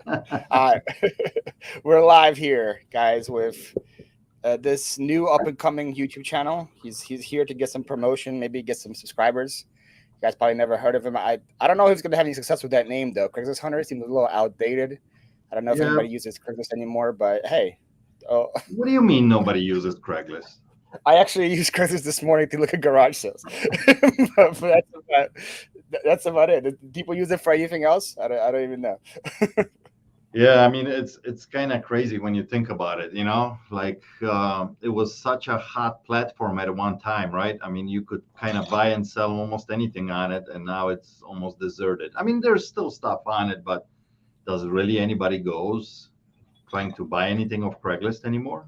Uh, we're live here, guys, with this new up and coming YouTube channel. He's here to get some promotion, maybe get some subscribers. You guys probably never heard of him. I don't know if he's gonna have any success with that name though. Craigslist Hunter seems a little outdated. I don't know if Yeah. anybody uses Craigslist anymore, but hey, oh, What do you mean nobody uses Craigslist? I actually used Craigslist this morning to look at garage sales. But that's about it. Do people use it for anything else? I don't even know. Yeah, I mean it's kind of crazy when you think about it. Like it was such a hot platform at one time, right? I mean, you could kind of buy and sell almost anything on it, and now it's almost deserted. I mean, there's still stuff on it, but does really anybody goes trying to buy anything off Craigslist anymore?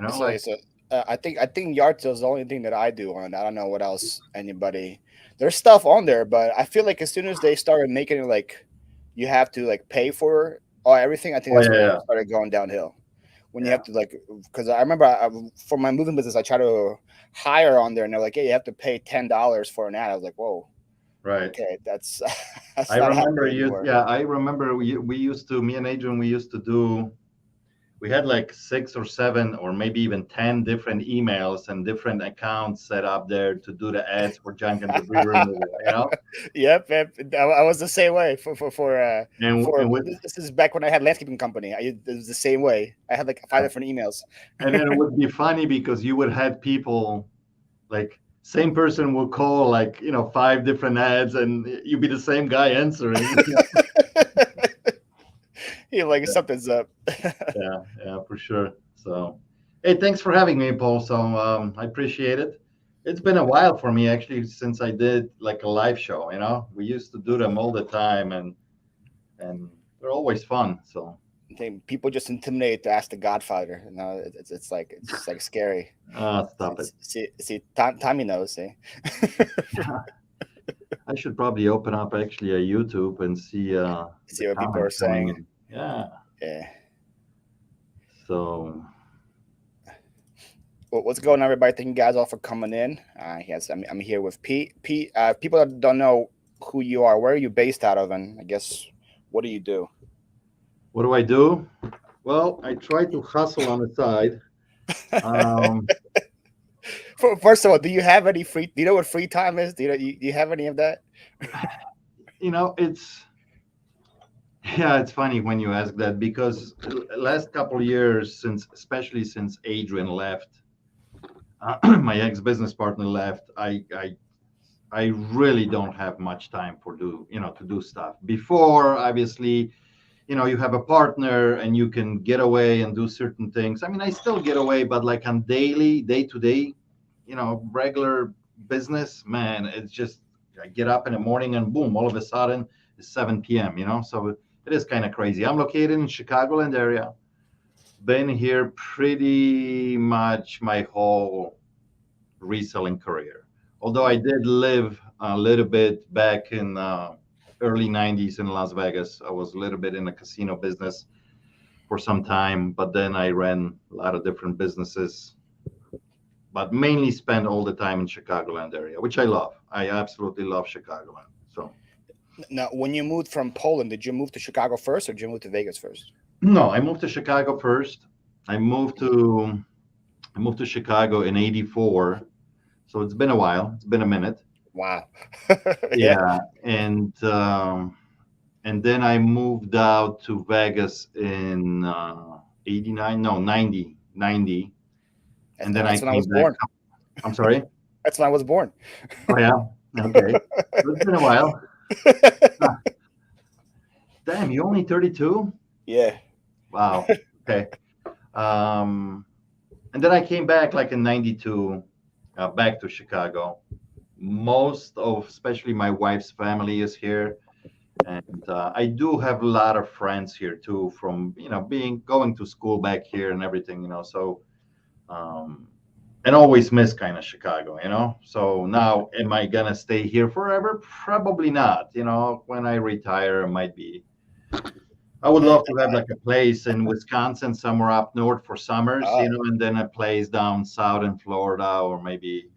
So, Like so I think yard sale is the only thing that I do on. I don't know what else anybody. There's stuff on there, but I feel like as soon as they started making it like you have to like pay for everything, I think oh that's yeah, when it yeah, started going downhill. When you have yeah, to like, because I remember for my moving business, I try to hire on there, and they're like, "Hey, you have to pay $10 for an ad." I was like, "Whoa, right. okay, that's that's I not remember happening you. anymore." Yeah, I remember we used to, me and Adrian, we used to do. We had like 6 or 7 or maybe even 10 different emails and different accounts set up there to do the ads for junk and debris removal. Yep. I was the same way And with this is back when I had landscaping company. It was the same way. I had like 5 different emails. and then it would be funny because you would have people like same person will call like 5 different ads and you be the same guy answering. You're like something's up. Yeah, yeah, for sure. So, hey, thanks for having me, Paul. So, I appreciate it. It's been a while for me actually since I did like a live show. We used to do them all the time, and they're always fun. So, I think people just intimidate to ask the Godfather. It's just like scary. stop it. Tommy knows. See, I should probably open up actually a YouTube and see the see what people are comments coming saying. in. Yeah. Yeah. So, What's going on, everybody? Thank you guys all for coming in. Yes, I'm here with Pete. Pete, people that don't know who you are, where are you based out of, and I guess what do you do? what do I do? Well, I try to hustle on the side. Um, First of all, do you have any free? Do you know what free time is? Do you have any of that? it's Yeah, it's funny when you ask that because last couple of years, especially since Adrian left, my ex-business partner left, I really don't have much time to do stuff. Before, obviously, you have a partner and you can get away and do certain things. I mean, I still get away, but like on daily, day to day, regular business, man, it's just I get up in the morning and boom, all of a sudden it's 7 p.m. So it is kind of crazy. I'm located in Chicagoland area. Been here pretty much my whole reselling career. Although I did live a little bit back in early 90s in Las Vegas. I was a little bit in the casino business for some time, but then I ran a lot of different businesses, but mainly spent all the time in Chicagoland area, which I love. I absolutely love Chicagoland. So Now, when you moved from Poland, did you move to Chicago first, or did you move to Vegas first? no, I moved to Chicago first. I moved to I moved to Chicago in '84, so it's been a while. It's been a minute. Wow. Yeah. Yeah, and then I moved out to Vegas in '89, no, 90, and then I That's when I came was back. born. I'm sorry. That's when I was born. Oh yeah. Okay. So it's been a while. Huh. Damn, you only 32? Yeah. Wow. Okay. Um, and then I came back like in '92, back to Chicago. Most of, especially my wife's family is here, and I do have a lot of friends here too, from being going to school back here and everything. So um, and always miss kind of Chicago. So now, am I gonna stay here forever? Probably not. When I retire, it might be. I would Yeah. love to have like a place in Wisconsin, somewhere up north for summers, Oh, and then a place down south in Florida, or maybe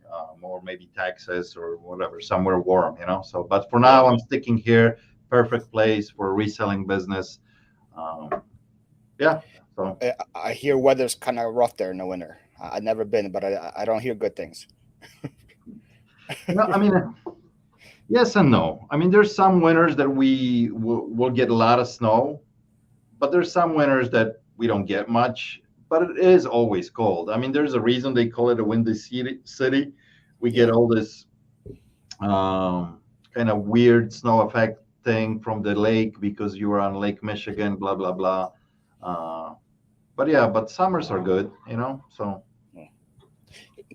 Texas or whatever, somewhere warm. So, but for yeah. now, I'm sticking here. perfect place for a reselling business. Um, yeah. So I hear weather's kind of rough there in the winter. I've never been, but I don't hear good things. I mean, yes and no. I mean, there's some winters that we will get a lot of snow, but there's some winters that we don't get much. But it is always cold. I mean, there's a reason they call it a windy city. We get Yeah, all this kind of weird snow effect thing from the lake because you were on Lake Michigan, blah blah blah. Uh, but yeah, but summers are good, So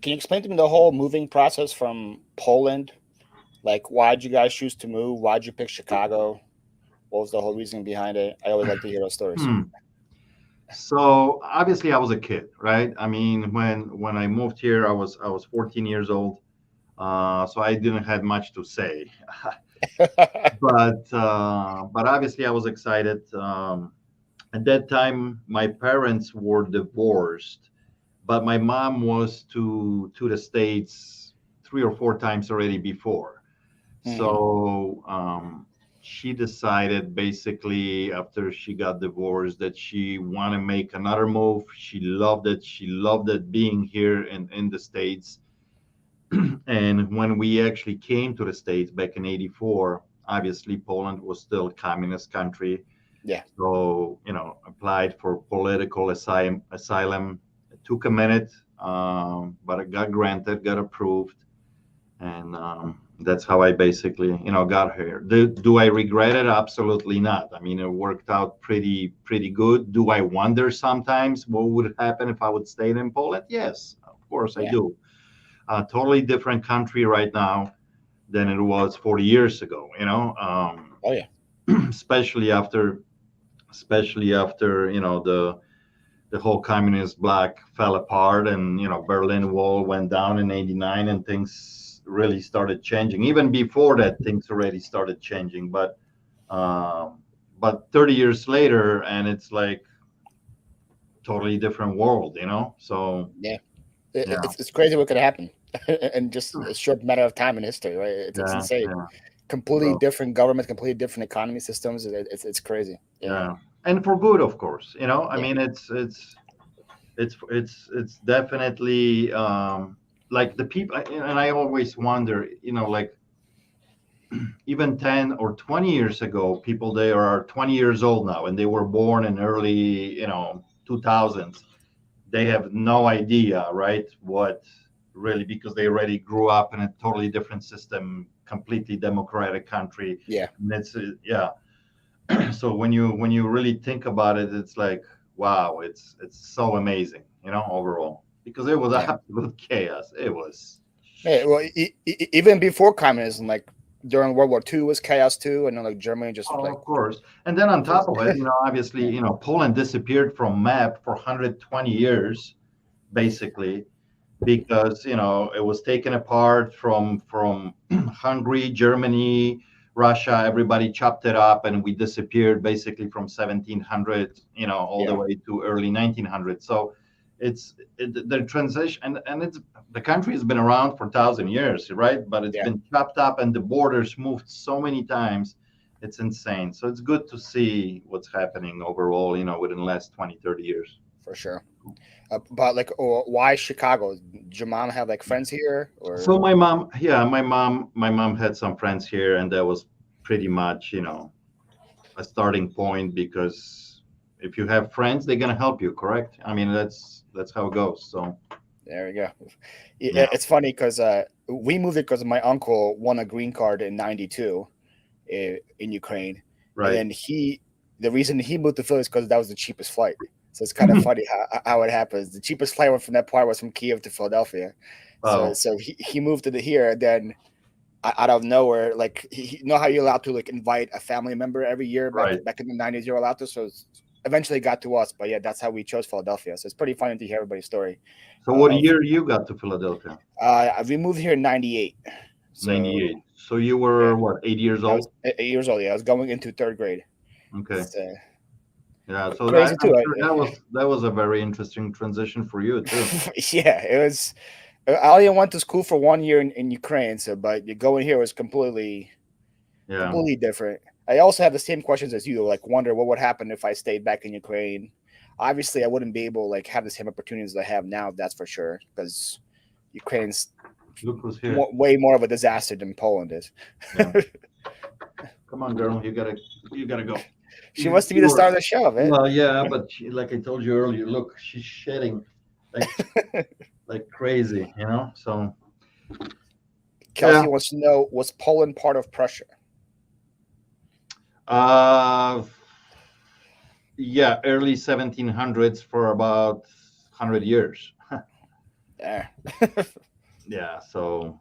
can you explain to me the whole moving process from Poland? Like, why'd you guys choose to move? Why'd you pick Chicago? What was the whole reason behind it? I always like to hear those stories. hmm. So obviously I was a kid, right? I mean, when I moved here, I was 14 years old, so I didn't have much to say. But obviously I was excited. At that time, my parents were divorced, but my mom was to the States 3 or 4 times already before. Hmm. So she decided basically after she got divorced that she want to make another move. She loved it. She loved it being here in the States. And when we actually came to the States back in '84, obviously Poland was still a communist country. Yeah, So, applied for political asylum. It took a minute, but it got granted, got approved. And that's how I basically, got here. Do I regret it? Absolutely not. I mean, it worked out pretty good. Do I wonder sometimes what would happen if I would stay in Poland? Yes, of course I yeah. do. A totally different country right now than it was 40 years ago, Oh yeah, especially after the whole communist bloc fell apart, and Berlin Wall went down in '89, and things really started changing. Even before that, things already started changing. But 30 years later, and it's like totally different world, So yeah. yeah, It's crazy what could happen in just a short matter of time in history, right? It's yeah, insane. yeah. Completely So different governments, completely different economy systems. It's crazy. Yeah, yeah, and for good, of course. I yeah, mean, it's definitely like the people, and I always wonder, like even 10 or 20 years ago, people they are 20 years old now and they were born in early 2000s. They have no idea, right, what really, because they already grew up in a totally different system, completely democratic country. yeah, And it's yeah. So when you really think about it, it's like, wow, it's so amazing, overall, because it was yeah. absolute chaos. It was. Yeah, well, even before communism, like during World War II, was chaos too, and then like Germany just Oh, like of course. And then on top just of it, obviously, yeah, Poland disappeared from map for 120 years, basically, because, it was taken apart from Hungary, Germany, Russia. Everybody chopped it up, and we disappeared basically from 1700, all the yeah, way to early 1900. So the transition, and it's the country has been around for 1,000 years, right? But it's yeah, been chopped up, and the borders moved so many times. It's insane. So it's good to see what's happening overall, within the last 20, 30 years. for sure. But like, why Chicago? Did your mom have like friends here, or So my mom, yeah, my mom had some friends here, and that was pretty much, a starting point, because if you have friends, they're gonna help you, correct? I mean, that's how it goes. So there we go. yeah, It's funny because we moved it because my uncle won a green card in '92 in Ukraine, and right. then the reason he moved to Philly is because that was the cheapest flight. So it's kind of funny how it happens. The cheapest flight from that part was from Kiev to Philadelphia. So Oh, so he moved to the here, and then out of nowhere, like you know how you're allowed to like invite a family member every year right. back in the '90s, you're allowed to. So eventually it got to us, but yeah, that's how we chose Philadelphia. So it's pretty funny to hear everybody's story. So what Of year you got to Philadelphia? we moved here in '98, so 98. So you yeah, were what, 8 years I was old? 8 years old. Yeah, I was going into third grade. Okay. It's Yeah. So crazy I'm too. sure that was a very interesting transition for you too. Yeah, it was. I only went to school for 1 year in Ukraine, so but going here was completely Yeah. completely different. I also have the same questions as you. Like, wonder what would happen if I stayed back in Ukraine. Obviously, I wouldn't be able like have the same opportunities I have now. That's for sure, because Ukraine's Look who's here. way more of a disaster than Poland is. Yeah. Come on, girl. You gotta go. She wants to be the star of the show, man. Well, yeah, but like I told you earlier, look, she's shedding like like crazy, you know. So Kelsey yeah, wants to know, was Poland part of Prussia? uh, yeah, early 1700s for about 100 years. Yeah. Yeah, so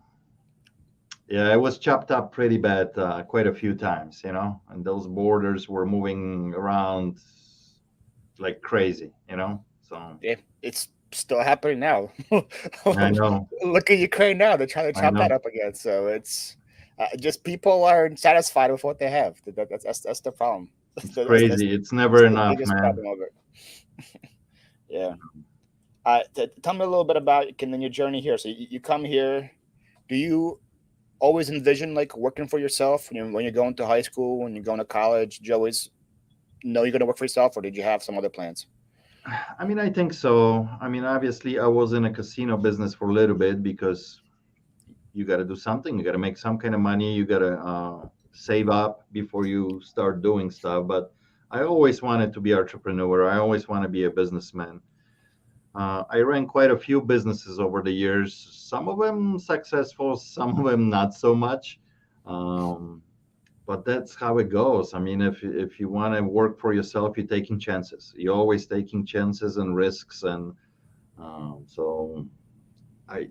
yeah, it was chopped up pretty bad, quite a few times, you know, and those borders were moving around like crazy, you know. So Yeah, it's still happening now. I know, Look at Ukraine now; they're trying to I chop that know, up again. So it's just people aren't satisfied with what they have. That's the problem. it's That's crazy. It's never the enough, biggest man. problem of it. Yeah. Tell me a little bit about your journey here. So you come here. Do you always envision like working for yourself when you're going to high school, when you're going to college? Did you always know you're going to work for yourself, or did you have some other plans? I mean, I think so. I mean, obviously, I was in a casino business for a little bit because you got to do something. You got to make some kind of money. You got to save up before you start doing stuff. But I always wanted to be entrepreneur. I always want to be a businessman. I ran quite a few businesses over the years. Some of them successful, some of them not so much. Um, but that's how it goes. I mean, if you want to work for yourself, you're taking chances. You're always taking chances and risks, and so I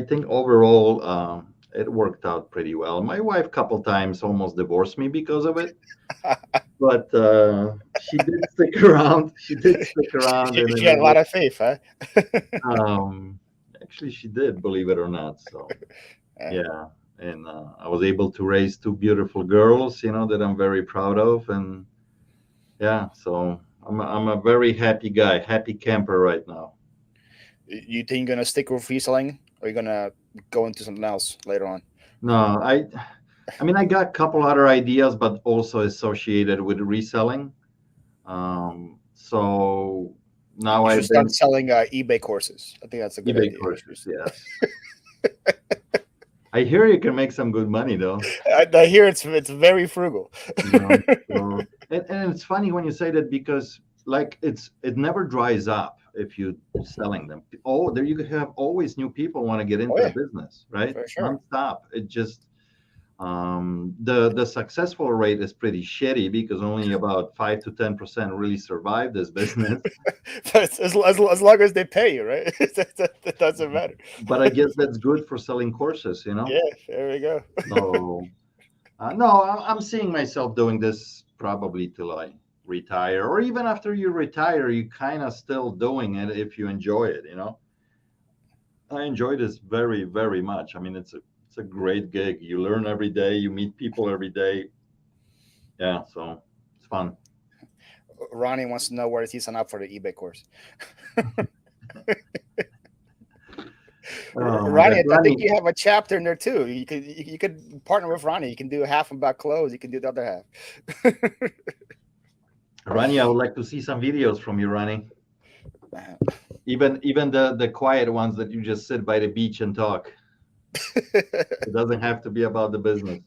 think overall it worked out pretty well. My wife, couple times, almost divorced me because of it, but she did stick around. She did stick around, and You then had a lot of faith, huh? um, actually, she did, believe it or not. So Uh, yeah, and I was able to raise two beautiful girls, you know, that I'm very proud of, and yeah, so I'm a very happy guy, happy camper right now. you think you're gonna stick with reselling, or you're gonna go into something else later on? No, I mean, I got a couple other ideas, but also associated with reselling. So now You should I've start been selling eBay courses. I think that's a good eBay idea. courses, yes. I hear you can make some good money though. I hear it's very frugal. You know, so and it's funny when you say that because like it never dries up if you selling them. Oh, there you have always new people want to get Oh into the yeah, business, right? for sure. Nonstop. It just the successful rate is pretty shitty because only about 5 to 10% really survive this business. But as long as they pay you, right? That doesn't matter. But I guess that's good for selling courses, you know. Yeah, there we go. So no, I'm seeing myself doing this probably till I retire, or even after you retire, you kind of still doing it if you enjoy it. You know, I enjoy this very, very much. I mean, it's a great gig. You learn every day. You meet people every day. Yeah, so it's fun. Ronnie wants to know where does he sign up for the eBay course. Oh my Ronnie, God, I think Ronnie, you have a chapter in there too. You could partner with Ronnie. You can do half about clothes. You can do the other half. Ronnie, I would like to see some videos from you, Ronnie. Uh, Even the quiet ones that you just sit by the beach and talk. It doesn't have to be about the business.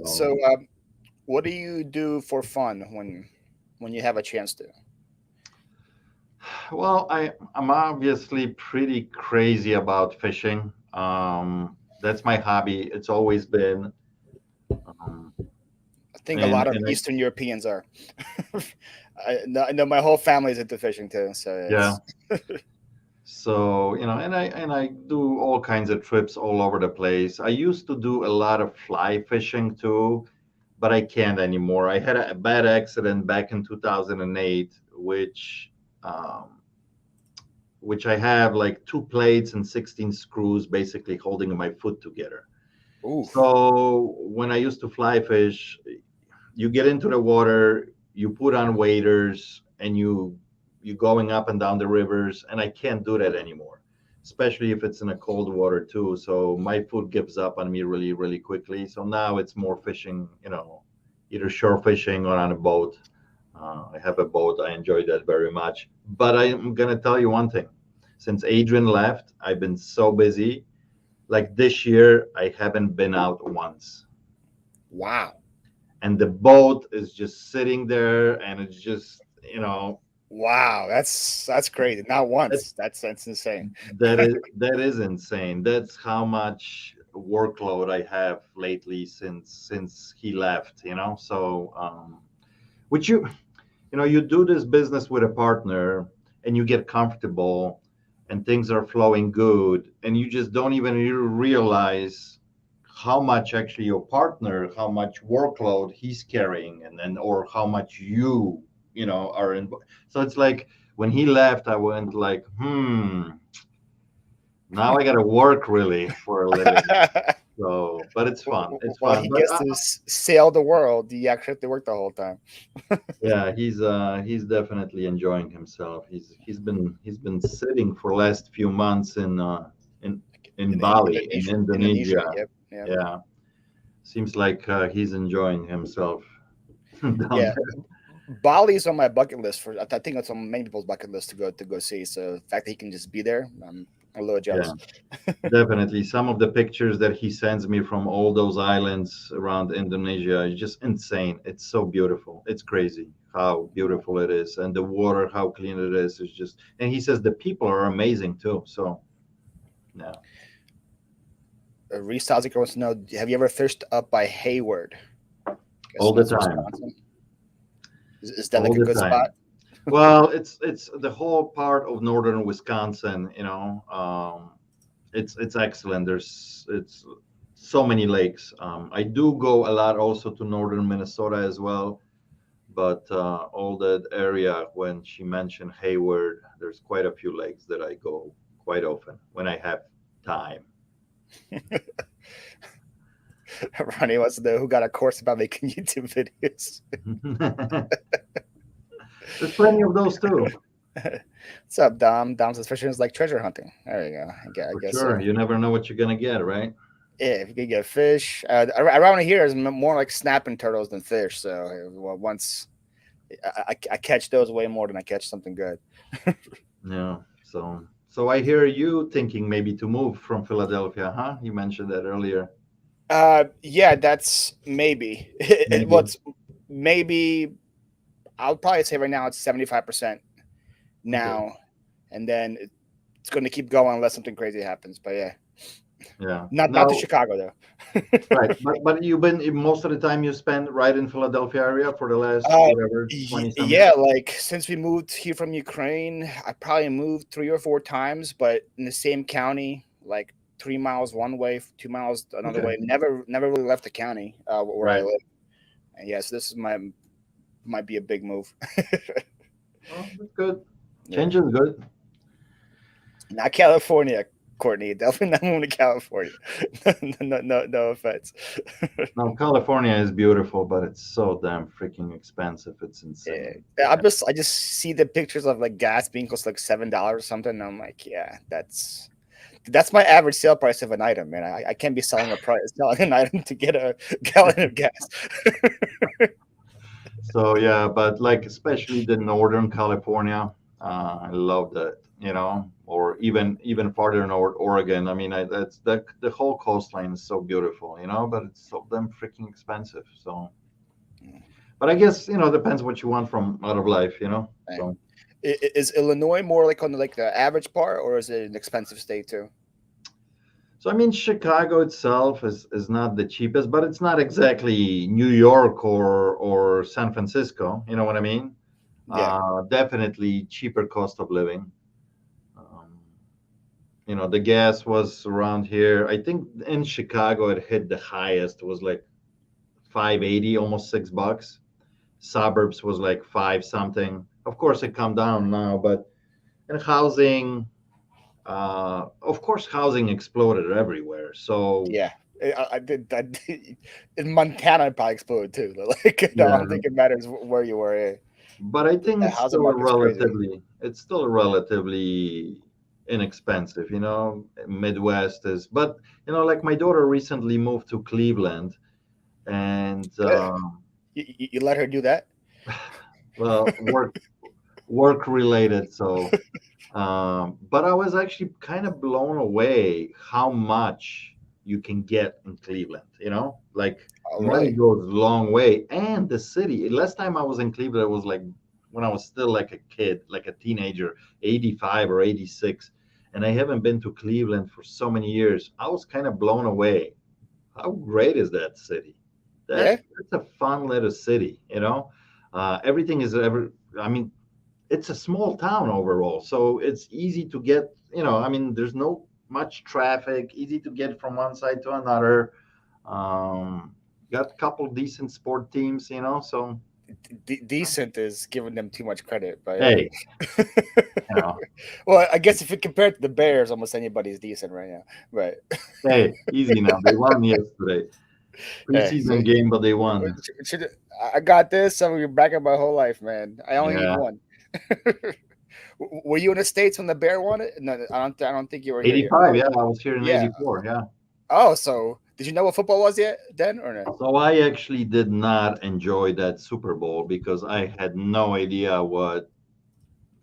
so, So. what do you do for fun when you have a chance to? Well, I'm obviously pretty crazy about fishing. That's my hobby. It's always been. Um, I think a and lot of and I, Eastern Europeans are. I know my whole family is into fishing too, so yeah. it's So and I do all kinds of trips all over the place. I used to do a lot of fly fishing too, but I can't anymore. I had a bad accident back in 2008, um, which I have like two plates and 16 screws basically holding my foot together. oof. So when I used to fly fish, you get into the water, you put on waders, and you going up and down the rivers, and I can't do that anymore especially if it's in a cold water too. So my food gives up on me really, really quickly. So now it's more fishing, either shore fishing or on a boat. I have a boat. I enjoy that very much. But I'm gonna tell you one thing. Since Adrian left, I've been so busy. Like this year, I haven't been out once. Wow. And the boat is just sitting there, and it's just, Wow, that's crazy. Not that, once. That's insane. that is insane. That's how much workload I have lately since he left. So which you do this business with a partner, and you get comfortable, and things are flowing good, and you just don't even realize how much actually your partner, how much workload he's carrying, and then or how much are in. So it's like when he left, I went like, now I got to work really for a living. So, but it's fun. It's While fun. he But gets to sail the world, you actually have to work the whole time. yeah, he's definitely enjoying himself. He's been sitting for last few months in in In Bali, in Indonesia. Indonesia. Indonesia. Yep. Yep. Yeah, seems like he's enjoying himself down Yeah. Bali's on my bucket list for. I think it's on many people's bucket list to go see. So the fact that he can just be there, I'm a little there. Yeah, jealous. definitely. Some of the pictures that he sends me from all those islands around Indonesia is just insane. It's so beautiful. It's crazy how beautiful it is, and the water, how clean it is. Is just, and he says the people are amazing too. So yeah. Reese Talziker wants to know: have you ever fished up by Hayward? Guess All the that's time, Wisconsin. Is that all like a the good spot? time. Well, it's the whole part of northern Wisconsin. It's excellent. It's so many lakes. I do go a lot also to northern Minnesota as well, but all that area when she mentioned Hayward, there's quite a few lakes that I go quite often when I have time. Ronnie wants to know who got a course about making YouTube videos. There's plenty of those too. What's up, Dom? Dom's suspicion is like treasure hunting. There you go. I For guess sure. so. You never know what you're gonna get, right? Yeah, if you could get fish, around here is more like snapping turtles than fish. So once I catch those way more than I catch something good. Yeah. So I hear you thinking maybe to move from Philadelphia, huh? You mentioned that earlier. Yeah, that's maybe. Maybe. What's maybe I'll probably say right now it's 75% Okay. now, and then it's going to keep going unless something crazy happens. But yeah, Yeah. not to Now, Chicago though. right. But you've been most of the time you spend right in Philadelphia area for the last Uh, whatever 20 some yeah, years. like since we moved here from Ukraine, I probably moved 3 or 4 times, but in the same county, like 3 miles one way, 2 miles another Okay. way. Never really left the county where I Right. live. And yes, this is might be a big move. Well, that's good. Yeah, Change is good. not California, Courtney. Definitely not moving to California. No offense. Now, California is beautiful, but it's so damn freaking expensive. It's Yeah, insane. Yeah. I just see the pictures of like gas being close to like $7 or something. And I'm like, yeah, that's my average sale price of an item, man. I can't be selling an item to get a gallon of gas. So yeah, but like especially the Northern California, I love that. Or even farther north, Oregon. I mean, that's the whole coastline is so beautiful. But it's so damn freaking expensive. So, but I guess depends what you want from out of life. Right. So. Is Illinois more like on like the average part, or is it an expensive state too? So I mean, Chicago itself is not the cheapest, but it's not exactly New York or San Francisco. You know what I mean? Yeah, Definitely cheaper cost of living. Um, the gas was around here. I think in Chicago it hit the highest. It was like 5.80, almost $6. Suburbs was like five something. Of course, it come down now, but in housing, of course, housing exploded everywhere. So yeah. I did. In Montana, it probably exploded too. Like, no, I yeah, don't think it matters where you were. but I think The it's housing still market's crazy. relatively inexpensive. Midwest is, but like my daughter recently moved to Cleveland, and Good. You let her do that? well, work related. So, but I was actually kind of blown away how much you can get in Cleveland. Like Oh, money really? goes a long way, and the city. Last time I was in Cleveland, it was like when I was still like a kid, like a teenager, 85 or 86, and I haven't been to Cleveland for so many years. I was kind of blown away. How great is that city? Yeah. That's a fun little city. Everything is ever. I mean, it's a small town overall, so it's easy to get. I mean, there's no much traffic. Easy to get from one side to another. Um, got a couple decent sport teams. So Decent is giving them too much credit, but yeah. hey, you know, Well, I guess if you compare it to the Bears, almost anybody's decent right now. Right. hey, easy now. They won yesterday, Hey, preseason game, but they won. I got this. I'm gonna back up my whole life, man. I only need Yeah, one. Were you in the states when the Bear won it? No, I don't. I don't think you were here yet. 85. Yeah, I was here in Yeah. '84. Yeah. Oh, so did you know what football was yet then, or no? So I actually did not enjoy that Super Bowl because I had no idea what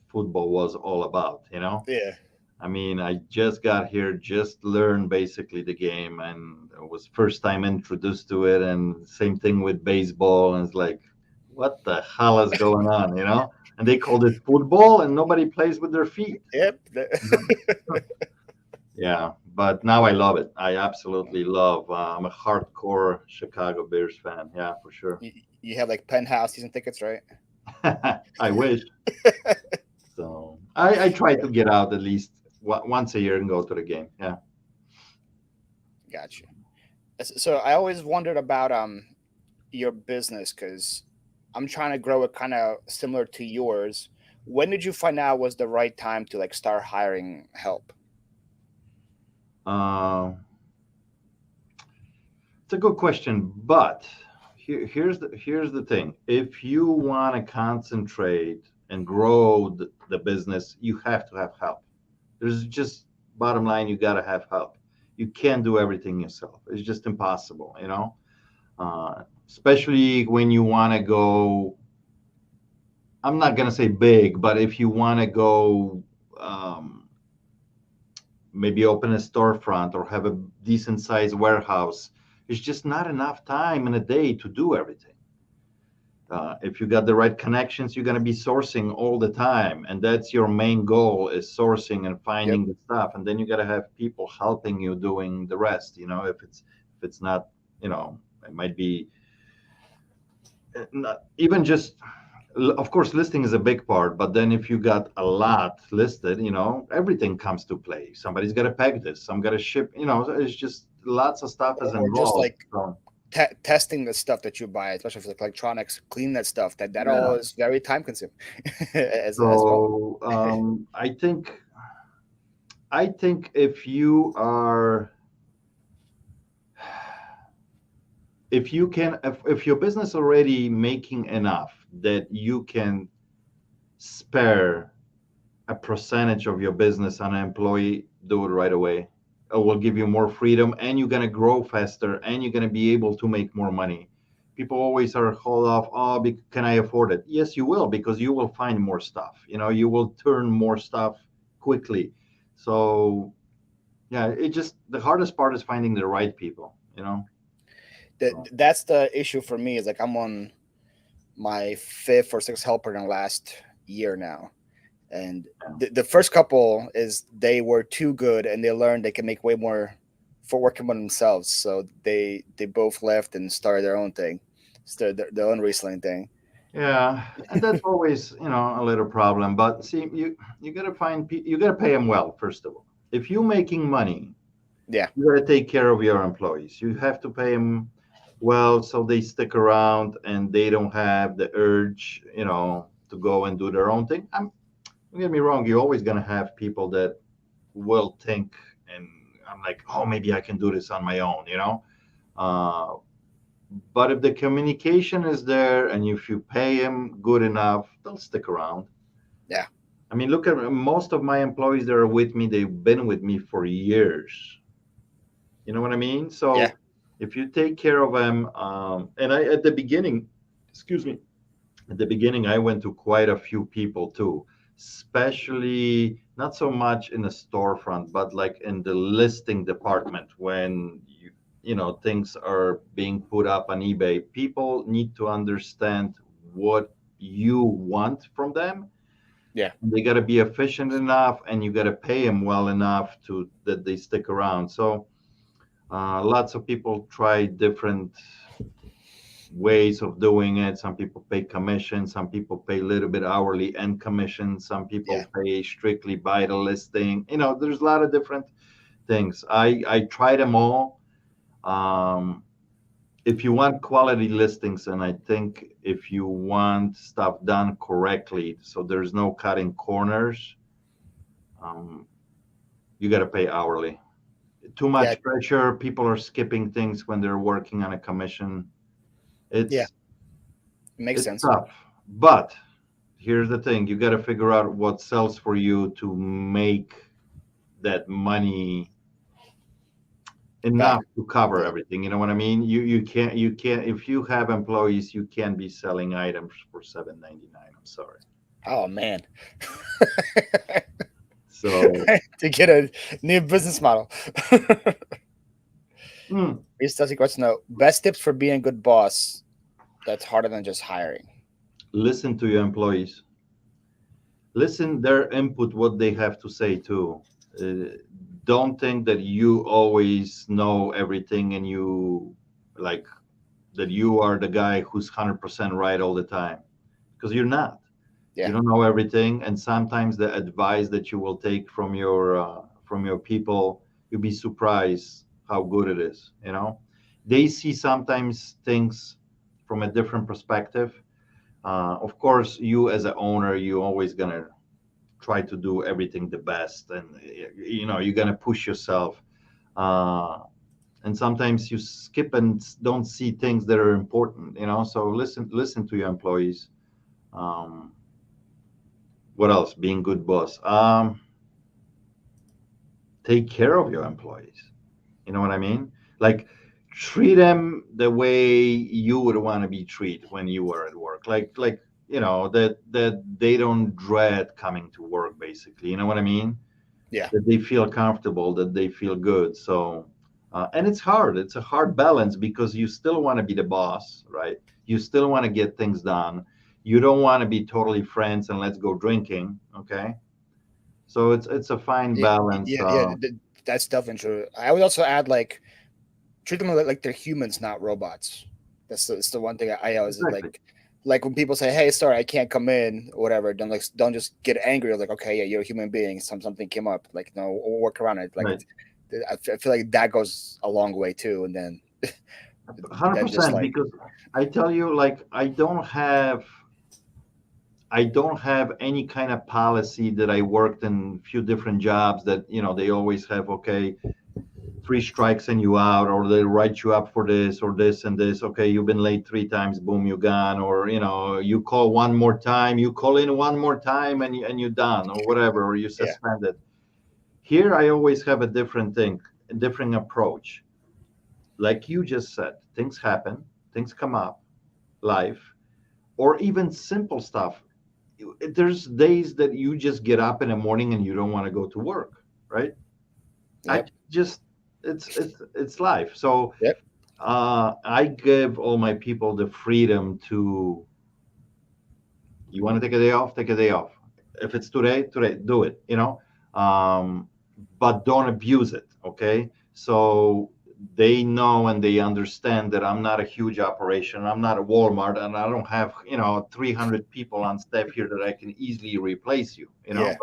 football was all about. Yeah. I mean, I just got here, just learned basically the game, and it was first time introduced to it. And same thing with baseball, and it's like, what the hell is going on? And they called it football, and nobody plays with their feet. Yep. You know? Yeah, but now I love it. I absolutely love. I'm a hardcore Chicago Bears fan. Yeah, for sure. You have like penthouse season tickets, right? I wish. So I try to get out at least once a year and go to the game. Yeah. Gotcha. So I always wondered about your business because I'm trying to grow it kind of similar to yours. When did you find out was the right time to like start hiring help? Uh, it's a good question, but here's the thing. If you want to concentrate and grow the business, you have to have help. There's just bottom line, you got to have help. You can't do everything yourself. It's just impossible. Especially when you want to go. I'm not gonna say big, but if you want to go, um, maybe open a storefront or have a decent sized warehouse, it's just not enough time in a day to do everything. If you got the right connections, you're gonna be sourcing all the time, and that's your main goal is sourcing and Yep. finding the stuff. And then you gotta have people helping you doing the rest. If it's not, it might be not even just. Of course, listing is a big part, but then if you got a lot listed, everything comes to play. Somebody's got to pack this, some got to ship. It's just lots of stuff is Or just involved. like So testing the stuff that you buy, especially for like electronics, clean that stuff. That all yeah. is very time consuming as well. So I think if you are, if you can, if your business already making enough that you can spare a percentage of your business on an employee, do it right away. It will give you more freedom, and you're going to grow faster, and you're going to be able to make more money. People always are hold off. Oh, can I afford it? Yes, you will, because you will find more stuff. You will turn more stuff quickly. So yeah, it just the hardest part is finding the right people. So, That's the issue for me. Is like I'm on my fifth or sixth helper in the last year now. And yeah. the first couple is they were too good and they learned they can make way more for working by themselves. So they both left and started their own thing, started their own reselling thing. Yeah, and that's always, a little problem. But see, you gotta you gotta pay them well, first of all. If you're making money, Yeah. you gotta take care of your employees. You have to pay them well so they stick around and they don't have the urge, to go and do their own thing. Don't get me wrong, you're always gonna have people that will think and I'm like, oh, maybe I can do this on my own. Uh, but if the communication is there and if you pay them good enough, they'll stick around. Yeah. I mean, look at most of my employees that are with me, they've been with me for years. You know what I mean? Yeah. So if you take care of them, and I at the beginning, excuse me, at the beginning, I went to quite a few people too, especially not so much in the storefront, but like in the listing department when you know things are being put up on eBay. People need to understand what you want from them. Yeah. They got to be efficient enough, and you got to pay them well enough to that they stick around. So lots of people try different ways of doing it. Some people pay commission, some people pay a little bit hourly and commission, some Yeah. people pay strictly by the listing. You know, there's a lot of different things. I try them all. Um, if you want quality listings, and I think if you want stuff done correctly, so there's no cutting corners, um, you got to pay hourly. Too Yeah. much pressure. People are skipping things when they're working on a commission. Yeah. It's It makes it's sense. tough, but here's the thing: you got to figure out what sells for you to make that money Back. enough to cover Yeah. everything. You know what I mean? You can't if you have employees, you can't be selling items for 7.99. I'm sorry. Oh man. So To get a new business model. mm, Here's Dusty question though. Best tips for being a good boss that's harder than just hiring. listen to your employees. Listen their input, what they have to say too. Don't think that you always know everything and you like that you are the guy who's 100% right all the time because you're not. You Yeah. don't know everything, and sometimes the advice that you will take from your people, you'll be surprised how good it is. You know, they see sometimes things from a different perspective. Of course, you as an owner, you always gonna try to do everything the best, and you know you're gonna push yourself. Uh, and sometimes you skip and don't see things that are important. You know, so listen to your employees. Um, what else? Being good boss. Take care of your employees. You know what I mean? Like treat them the way you would want to be treated when you were at work. Like you know that they don't dread coming to work. Basically, you know what I mean? Yeah. That they feel comfortable, that they feel good. So, and it's hard. It's a hard balance because you still want to be the boss, right? You still want to get things done. You don't want to be totally friends and let's go drinking. Okay, so it's a fine Yeah. balance. Yeah. Yeah. That's definitely true. I would also add like treat them like they're humans, not robots. That's the one thing I always Exactly. like when people say, "Hey, sorry, I can't come in," or whatever. Don't just get angry. Like, okay, yeah, you're a human being. Something came up. Like, no, we'll work around it. Like, Right. I feel like that goes a long way too. And then just 100% like, because I tell you, like I don't have any kind of policy that I worked in a few different jobs that you know they always have okay three strikes and you out, or they write you up for this or this and this. Okay, you've been late three times, boom, you're gone. Or you know, you call one more time, you call in one more time, and you're done, or whatever, or you yeah, suspended. Here, I always have a different thing, a different approach. Like you just said, things happen, things come up, life, or even simple stuff. There's days that you just get up in the morning and you don't want to go to work, right? I yep, just it's life. So yep, I give all my people the freedom to, you want to take a day off, take a day off. If it's today, today, do it, you know, um, but don't abuse it, okay? So they know and they understand that I'm not a huge operation. I'm not a Walmart and I don't have, you know, 300 people on staff here that I can easily replace you, you know, yeah.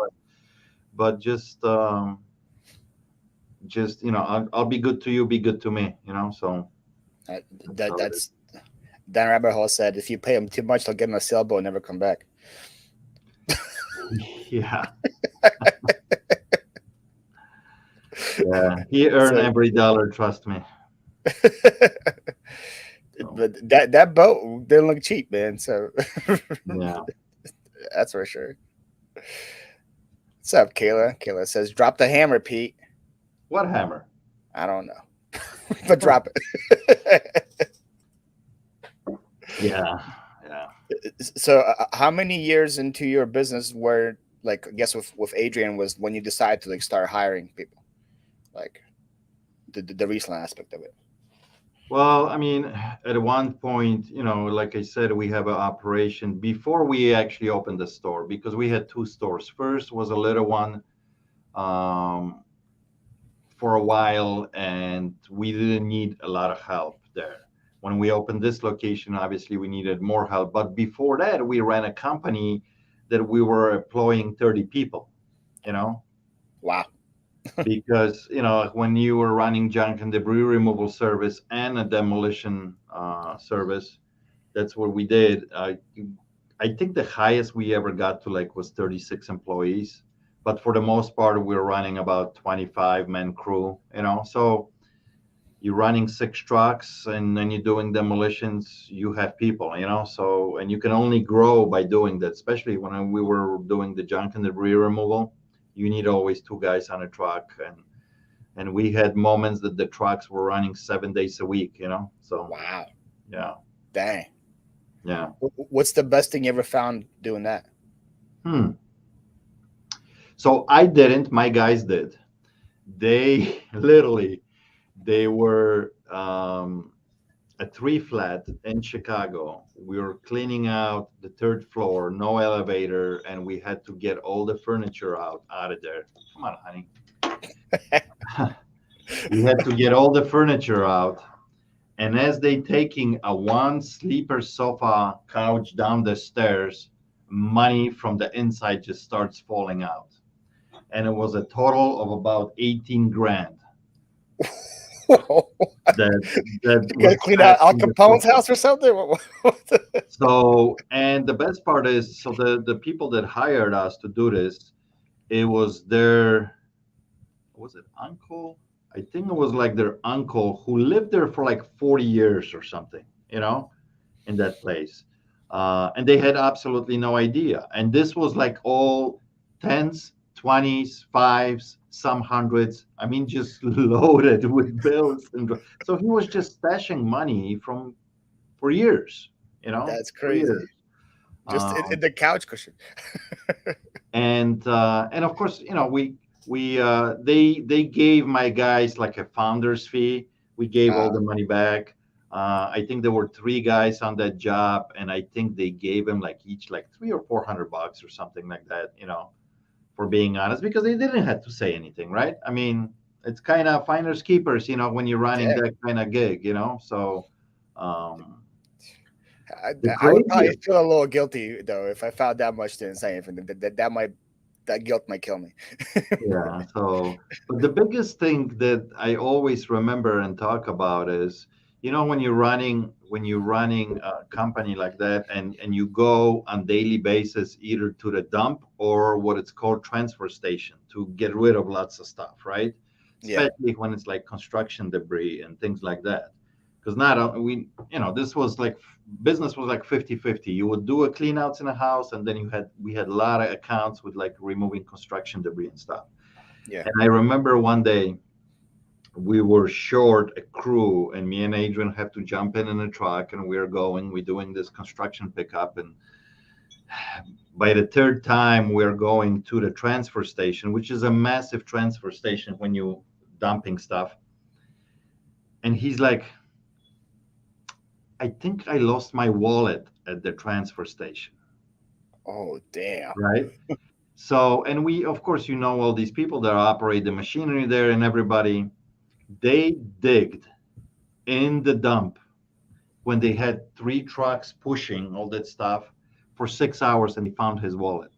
but just, you know, I'll be good to you, be good to me, you know, so That, that's that how it is. that's Dan Rabbit Hole said, if you pay them too much, they'll get in a sailboat and never come back. Yeah. Yeah, he earned So, every dollar. Trust me. So, but that boat didn't look cheap, man. So yeah, that's for sure. What's up, Kayla? Kayla says, "Drop the hammer, Pete." What hammer? I don't know, but drop it. Yeah, yeah. So, how many years into your business were like, I guess with Adrian was when you decided to like start hiring people, like the reselling aspect of it? Well, I mean, at one point, like I said, we have an operation before we actually opened the store because we had two stores. First was a little one um, for a while, and we didn't need a lot of help there. When we opened this location, obviously we needed more help. But before that, we ran a company that we were employing 30 people, you know, Wow. because when you were running junk and debris removal service and a demolition service, that's what we did. I think the highest we ever got to like was 36 employees, but for the most part we were running about 25 men crew, so you're running 6 trucks and then you're doing demolitions, you have people, so, and you can only grow by doing that, especially when we were doing the junk and debris removal. You need always 2 guys on a truck, and we had moments that the trucks were running 7 days a week, so Wow. yeah. Dang. Yeah. What's the best thing you ever found doing that? Hmm. So I didn't, my guys did. They literally, they were a 3 flat in Chicago. We were cleaning out the 3rd floor, no elevator, and we had to get all the furniture out of there. Come on, honey. We had to get all the furniture out. And as they taking a 1 sleeper sofa couch down the stairs, money from the inside just starts falling out. And it was a total of about 18 grand You that was gotta clean out stashed Al in the Capone's sofa. house or something. So, and the best part is, so the people that hired us to do this, it was their, was it uncle? I think it was like their uncle who lived there for like 40 years or something, in that place. And they had absolutely no idea. And this was like all tens, 20s, fives, some hundreds. I mean, just loaded with bills. And so he was just stashing money for years, That's for crazy. years. Just in Um, the couch cushion. and of course, they gave my guys like a founder's fee. We gave all Uh, the money back. I think there were 3 guys on that job, and I think they gave them like each like 300 or 400 bucks or something like that, for being honest, because they didn't have to say anything, right? I mean, it's kind of finders keepers, when you're running yeah. that kind of gig, so um, the I would probably craziest. feel a little guilty though if I found that much didn't say anything. That guilt might kill me. Yeah. So, but the biggest thing that I always remember and talk about is, when you're running a company like that, and you go on daily basis either to the dump or what it's called transfer station to get rid of lots of stuff, right? Yeah. Especially when it's like construction debris and things like that. Because not we, this was like business was like 50-50. You would do a clean outs in a house, and then we had a lot of accounts with like removing construction debris and stuff. Yeah. And I remember one day we were short a crew, and me and Adrian have to jump in a truck, and we're doing this construction pickup. And by the third time we're going to the transfer station, which is a massive transfer station when you dumping stuff. And he's like, I think I lost my wallet at the transfer station. Oh damn. Right. So, and we, of course, all these people that operate the machinery there, and everybody, they digged in the dump when they had 3 trucks pushing all that stuff for 6 hours, and they found his wallet.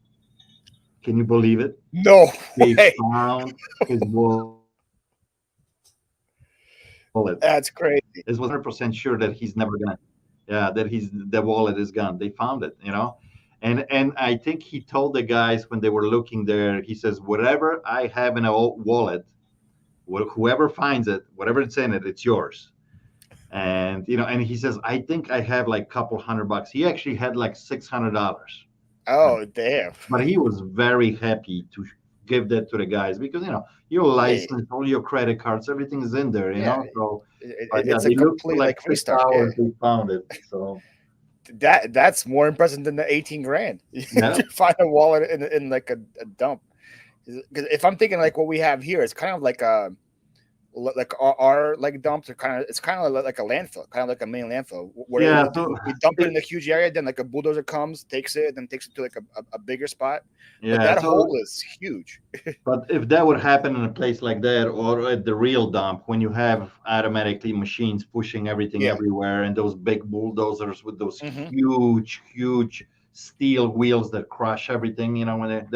Can you believe it? No They way. found his wallet. That's crazy. It was 100% sure that he's never gonna, yeah, that the wallet is gone. They found it. And I think he told the guys when they were looking there, he says, whatever I have in a wallet, whoever finds it, whatever it's in it, it's yours. And he says, I think I have like a couple $100. He actually had like $600. Right? Oh damn. But he was very happy to give that to the guys because your Yeah, license, all your credit cards, everything is in there. yeah. So, but yeah, It's a they looked for complete like like six restart. Yeah, hours. They found it. So that's more impressive than the 18 grand. yeah, You find a wallet in like a dump. Because if I'm thinking like what we have here, it's kind of like like our like dumps are kind of it's kind of like a landfill, kind of like a main landfill where yeah. So we dump it in a huge area, then like a bulldozer comes, takes it, then takes it to like a bigger spot. But yeah. that So hole is huge. but if that would happen in a place like that or at the real dump, when you have automatically machines pushing everything Yeah. everywhere and those big bulldozers with those Hmm. huge steel wheels that crush everything, when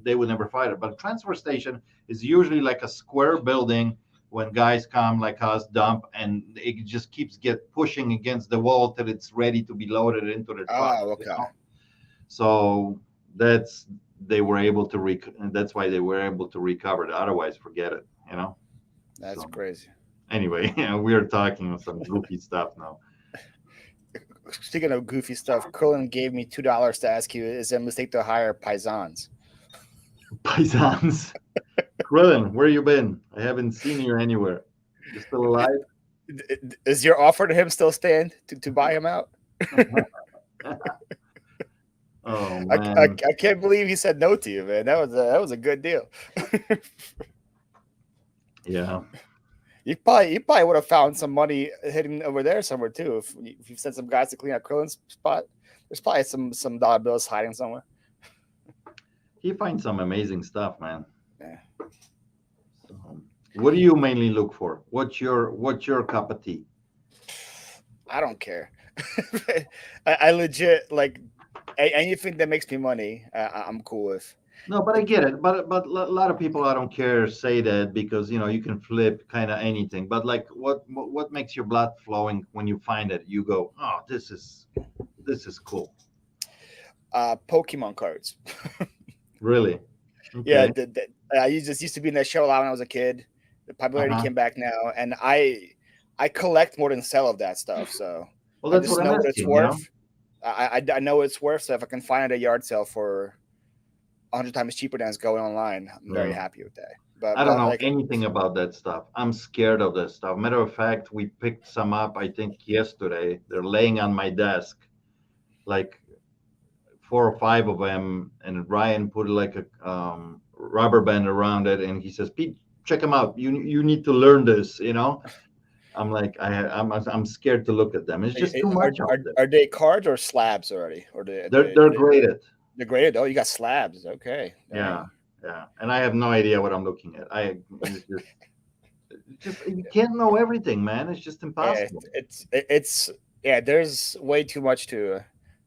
they would never fight it. But a transfer station is usually like a square building when guys come like us dump and it just keeps get pushing against the wall till it's ready to be loaded into the truck. Oh, okay. So that's they were able to that's why they were able to recover it. Otherwise, forget it. That's So crazy. anyway, we're talking some goofy stuff now. Speaking of goofy stuff, Colin gave me $2 to ask you: is it a mistake to hire paisans? Paisans. Krillin, where you been? I haven't seen you anywhere. You still alive? Is your offer to him still stand to buy him out? Oh I man. can't believe he said no to you, man. That was a good deal. Yeah. You probably would have found some money hidden over there somewhere too. If you sent some guys to clean out Krillin's spot, there's probably some dollar bills hiding somewhere. He finds some amazing stuff, man. Yeah. So, what do you mainly look for? What's your cup of tea? I don't care. I legit like anything that makes me money. I'm cool with. No, but I get it. But a lot of people I don't care say that because you can flip kind of anything. But like, what makes your blood flowing when you find it? You go, oh, this is cool. Pokemon cards. Really? Yeah, Okay. I used to be in that show a lot when I was a kid. The popularity Uh-huh. came back now, and I collect more than sell of that stuff. So Well, I that's just what I'm know what it's asking. worth. I know what it's worth. So if I can find it at a yard sale for 100 times cheaper than it's going online, I'm very Yeah. happy with that. But I don't but know like anything about that stuff. I'm scared of that stuff. Matter of fact, we picked some up, I think, yesterday. They're laying on my desk, like 4 or 5 of them, and Ryan put like a rubber band around it, and he says, "Pete, check them out. You need to learn this." I'm like, I'm scared to look at them. It's just too much out there. are they cards or slabs already, or They're graded. they're graded? Oh, you got slabs. Okay, Yeah, dang. yeah, and I have no idea what I'm looking at. It's just you can't know everything, man. It's just Yeah, impossible. it's yeah. There's way too much to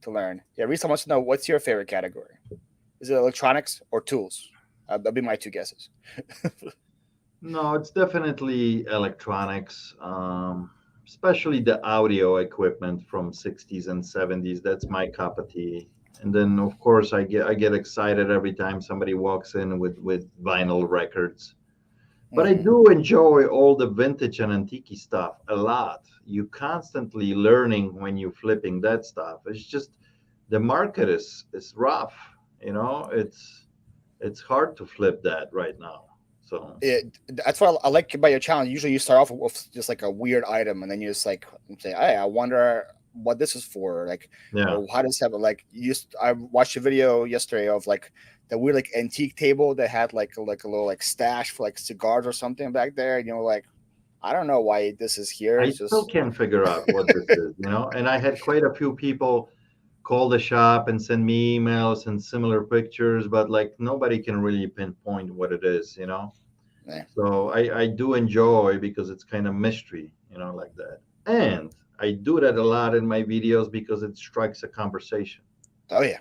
learn. Yeah, Reese wants to know what's your favorite category. Is it electronics or tools? That'll be my two guesses. No, it's definitely electronics, especially the audio equipment from 60s and 70s. That's my cup of tea. And then, of course, I get excited every time somebody walks in with vinyl records. But I Hmm. do enjoy all the vintage and antique stuff a lot. You constantly learning when you flipping that stuff. It's just the market is rough. It's hard to flip that right now. So That's what I like about your channel. Usually, you start off with just like a weird item, and then you just like say, "Hey, I wonder what this is for." Like, yeah. or how does that? Like, I watched a video yesterday of like the weird like antique table that had like a little like stash for like cigars or something back there. And like, I don't know why this is here. I It's still just can't figure out what this is. And I had quite a few people call the shop and send me emails and similar pictures, but like nobody can really pinpoint what it is. eh. So I do enjoy because it's kind of mystery, like that. And I do that a lot in my videos because it strikes a conversation. Oh yeah,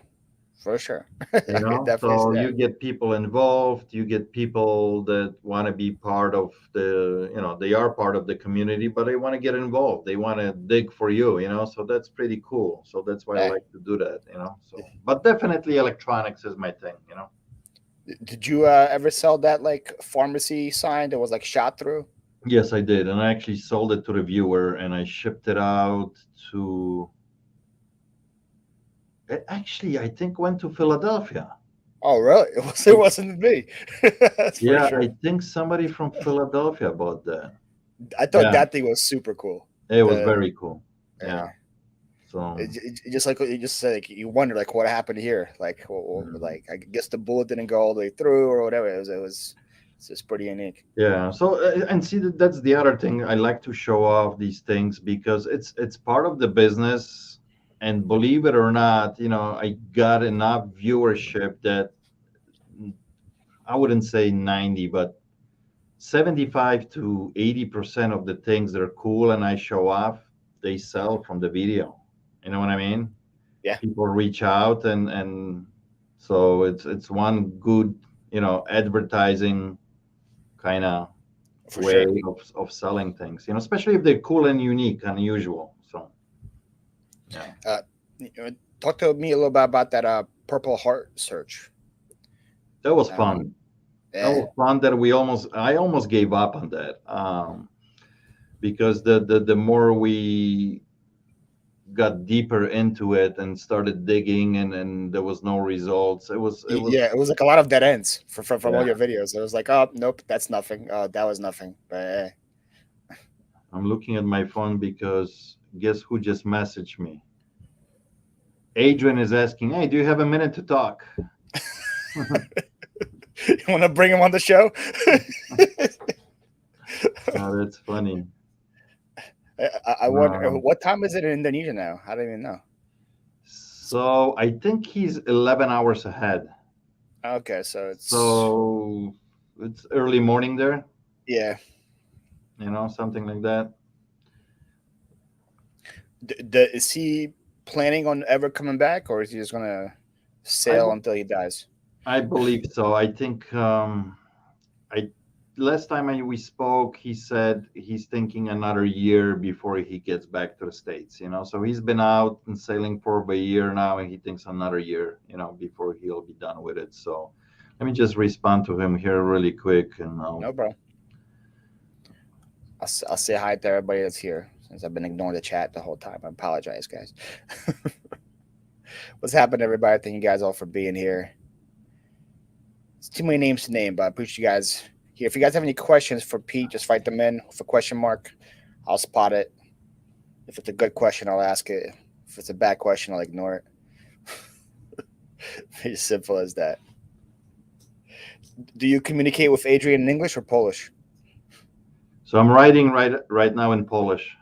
for sure. I could definitely see So you that. get people involved, you get people that want to be part of they are part of the community, but they want to get involved. They want to dig for you. So that's pretty cool. So that's why I Eh. like to do that. So, but definitely electronics is my thing. Did you ever sell that like pharmacy sign that was like shot through? Yes, I did. And I actually sold it to the viewer and I shipped it out to, it actually, I think went to Philadelphia. Oh, really? It wasn't me. That's for Yeah, sure. I think somebody from Philadelphia bought that. I thought Yeah, that thing was super cool. it was The very cool. uh, Yeah. So it just like what you just said, like, you wonder like what happened here. Like, mm, like I guess the bullet didn't go all the way through or whatever. It's just pretty unique. yeah. So and see that's the other thing. I like to show off these things because it's part of the business. And believe it or not, I got enough viewership that I wouldn't say 90, but 75 to 80% of the things that are cool and I show off, they sell from the video. You know what I mean? Yeah, People reach out and so it's one good, advertising kind of for way sure. of selling things, especially if they're cool and unique, unusual. So yeah, Uh, Talk to me a little bit about that Purple Heart search. that was Um, fun. That yeah, was fun that I almost gave up on that. Because the more we got deeper into it and started digging and there was no results, it was yeah, it was like a lot of dead ends from yeah. all your videos. It was like, oh, nope, that's nothing. That was nothing. But I'm looking at my phone because guess who just messaged me? Adrian is asking, hey, do you have a minute to talk? you want to bring him on the show? Oh, that's funny. I wonder um, what time is it in Indonesia now? I don't even know. so I think he's 11 hours ahead, Okay, so it's so it's early morning there, yeah. something like that. Is he planning on ever coming back, or is he just gonna I, sail until he dies? I believe so. I think I last time we spoke, he said he's thinking another year before he gets back to the States. So he's been out and sailing for over a year now, and he thinks another year, before he'll be done with it. So let me just respond to him here really quick, and No, bro. I'll say hi to everybody that's here since I've been ignoring the chat the whole time. I apologize, guys. What's happened, everybody? Thank you guys all for being here. It's too many names to name, but I appreciate you guys here. If you guys have any questions for Pete, just write them in with a question mark. I'll spot it. If it's a good question, I'll ask it. If it's a bad question, I'll ignore it. It's as simple as that. Do you communicate with Adrian in English or Polish? so I'm writing right now in Polish.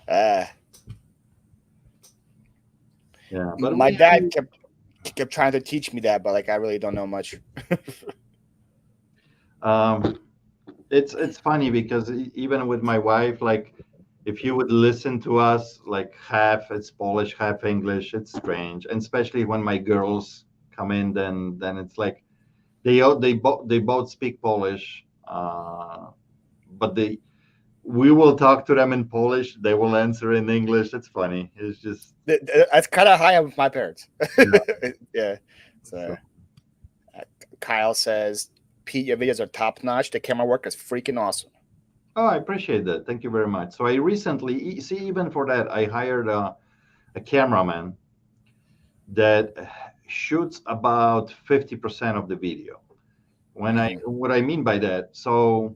Ah, Yeah, but my dad kept trying to teach me that, but like I really don't know much. um, it's funny because even with my wife, like if you would listen to us, like half it's Polish, half English, it's strange. And especially when my girls come in, then it's like they both speak Polish, but we will talk to them in Polish, they will answer in English. It's funny. It's just That's kind of high up with my parents. yeah. Yeah. So So Kyle says, Pete, your videos are top notch. The camera work is freaking awesome. oh, I appreciate that. Thank you very much. So I recently see even for that I hired a cameraman that shoots about 50% of the video. Hmm. What I mean by that, so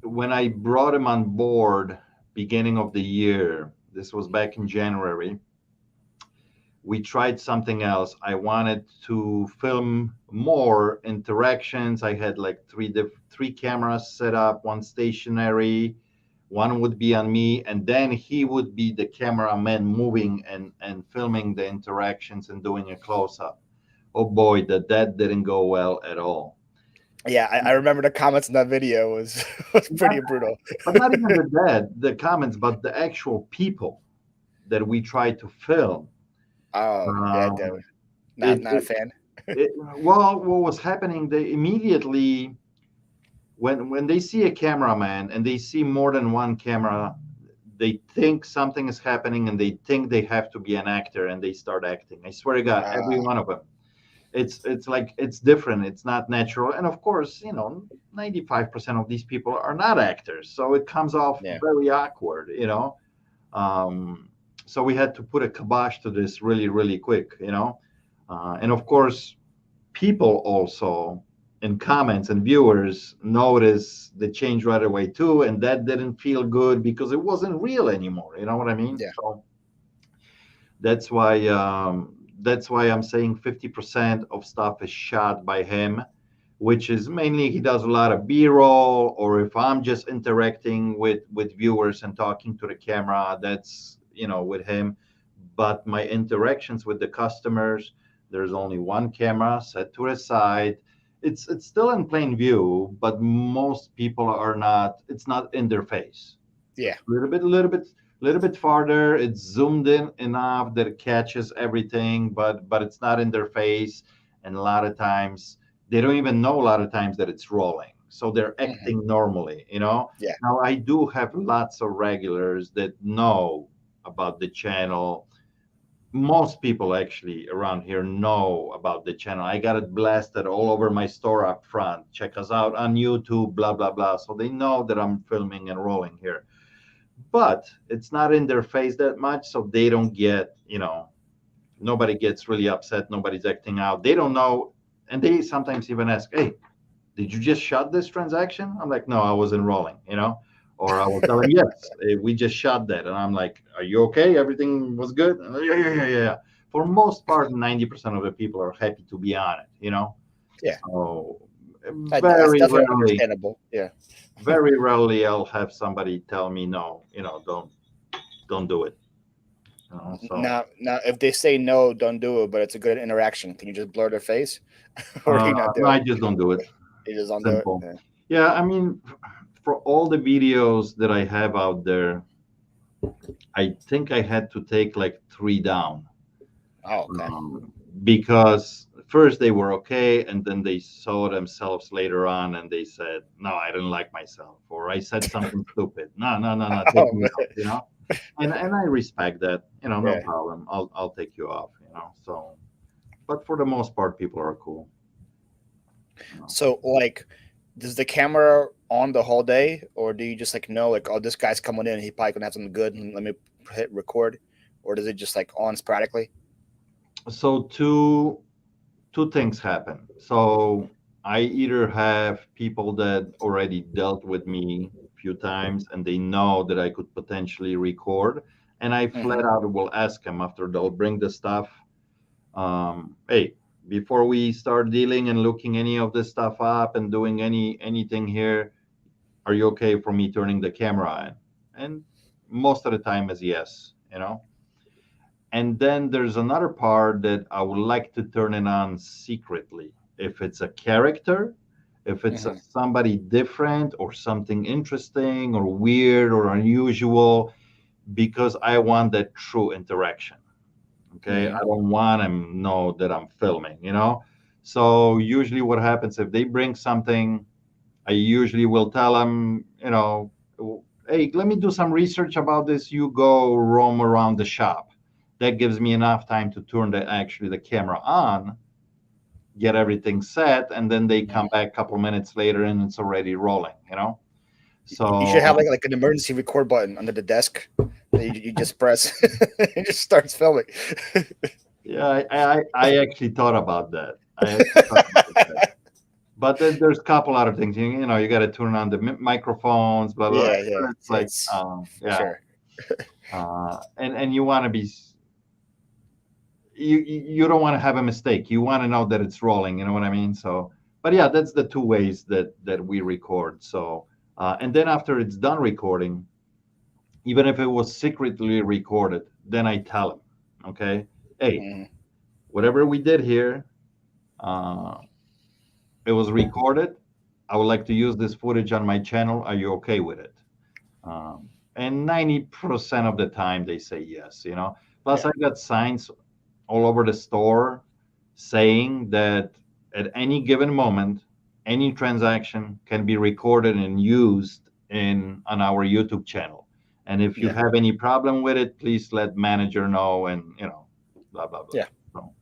when I brought him on board beginning of the year, this was back in January, we tried something else. I wanted to film more interactions. I had like three cameras set up, one stationary, one would be on me, and then he would be the cameraman moving and filming the interactions and doing a close up. Oh boy, that didn't go well at all. Yeah, I remember the comments in that video was Not, pretty brutal. but not even the comments, but the actual people that we tried to film. Oh yeah, Um, dude. it, Not a it, fan. well, what was happening? They immediately, when they see a cameraman and they see more than one camera, they think something is happening and they think they have to be an actor and they start acting. I swear to God, every Uh, one of them. It's like it's different. It's not natural. And of course, 95% of these people are not actors, so it comes off yeah. very awkward. Um, so we had to put a kibosh to this really, really quick. And of course, people also in comments and viewers notice the change right away too, and that didn't feel good because it wasn't real anymore. You know what I mean? Yeah. So that's why I'm saying 50% of stuff is shot by him, which is mainly he does a lot of B-roll, or if I'm just interacting with viewers and talking to the camera, that's with him. But my interactions with the customers, there's only one camera set to the side. It's still in plain view, but most people are not. It's not in their face. Yeah. It's a little bit farther. It's zoomed in enough that it catches everything, but it's not in their face. And a lot of times they don't even know a lot of times that it's rolling. So they're Hmm. acting normally. Yeah. Now I do have lots of regulars that know about the channel. Most people actually around here know about the channel. I got it blasted all over my store up front. Check us out on YouTube, blah, blah, blah. So they know that I'm filming and rolling here. But it's not in their face that much. So they don't nobody gets really upset. Nobody's acting out. They don't know. And they sometimes even ask, hey, did you just shut this transaction? I'm like, no, I was enrolling. Or I will tell them, yes, we just shut that. And I'm like, are you okay? Everything was good? And yeah, yeah, yeah, yeah. For most part, 90% of the people are happy to be on it. Yeah. So That's very definitely rarely, understandable. Yeah. very rarely I'll have somebody tell me no, don't do it. So Now, if they say no, don't do it, but it's a good interaction. Can you just blur their face, or do you not no, do I it? just don't do it. You just don't do it. Simple. Yeah. Yeah, I mean, for all the videos that I have out there, I think I had to take like three down, Oh, okay. because first they were okay, and then they saw themselves later on, and they said, "No, I didn't like myself," or "I said something stupid." No, no, no, no, take Oh, me man. off. And I respect that. No Yeah. problem. I'll take you off. So, but for the most part, people are cool. You know. So, like, does the camera on the whole day, or do you just like know, like, oh, this guy's coming in, he probably gonna have something good, and let me hit record, or does it just like on sporadically? So two things happen. So I either have people that already dealt with me a few times and they know that I could potentially record, and I Hmm. flat out will ask them after they'll bring the stuff. Hey, before we start dealing and looking any of this stuff up and doing anything here, are you okay for me turning the camera on? And most of the time is yes. And then there's another part that I would like to turn it on secretly. If it's a character, if it's Hmm. somebody different or something interesting or weird or unusual, because I want that true interaction. Okay. I Hmm. don't want them to know that I'm filming. So usually what happens if they bring something, I usually will tell them, hey, let me do some research about this. You go roam around the shop. That gives me enough time to turn the camera on, get everything set, and then they come back a couple minutes later and it's already rolling. You should have So like an emergency record button under the desk that you just press. It just starts filming. yeah, I actually thought about that. I actually thought about that. But then there's a couple other things. You got to turn on the microphones, blah blah. Yeah, yeah, It's like, it's for yeah, sure. and you want to be you don't want to have a mistake. You want to know that it's rolling. You know what I mean? So, but yeah, that's the two ways that we record. So, and then after it's done recording, even if it was secretly recorded, then I tell them, okay, hey, Mhm. whatever we did here, uh, it was recorded. I would like to use this footage on my channel. Are you okay with it? And 90% of the time they say yes. Plus, Yeah, I got signs all over the store saying that at any given moment, any transaction can be recorded and used on our YouTube channel. And if you yeah, have any problem with it, please let manager know and blah blah blah. yeah. So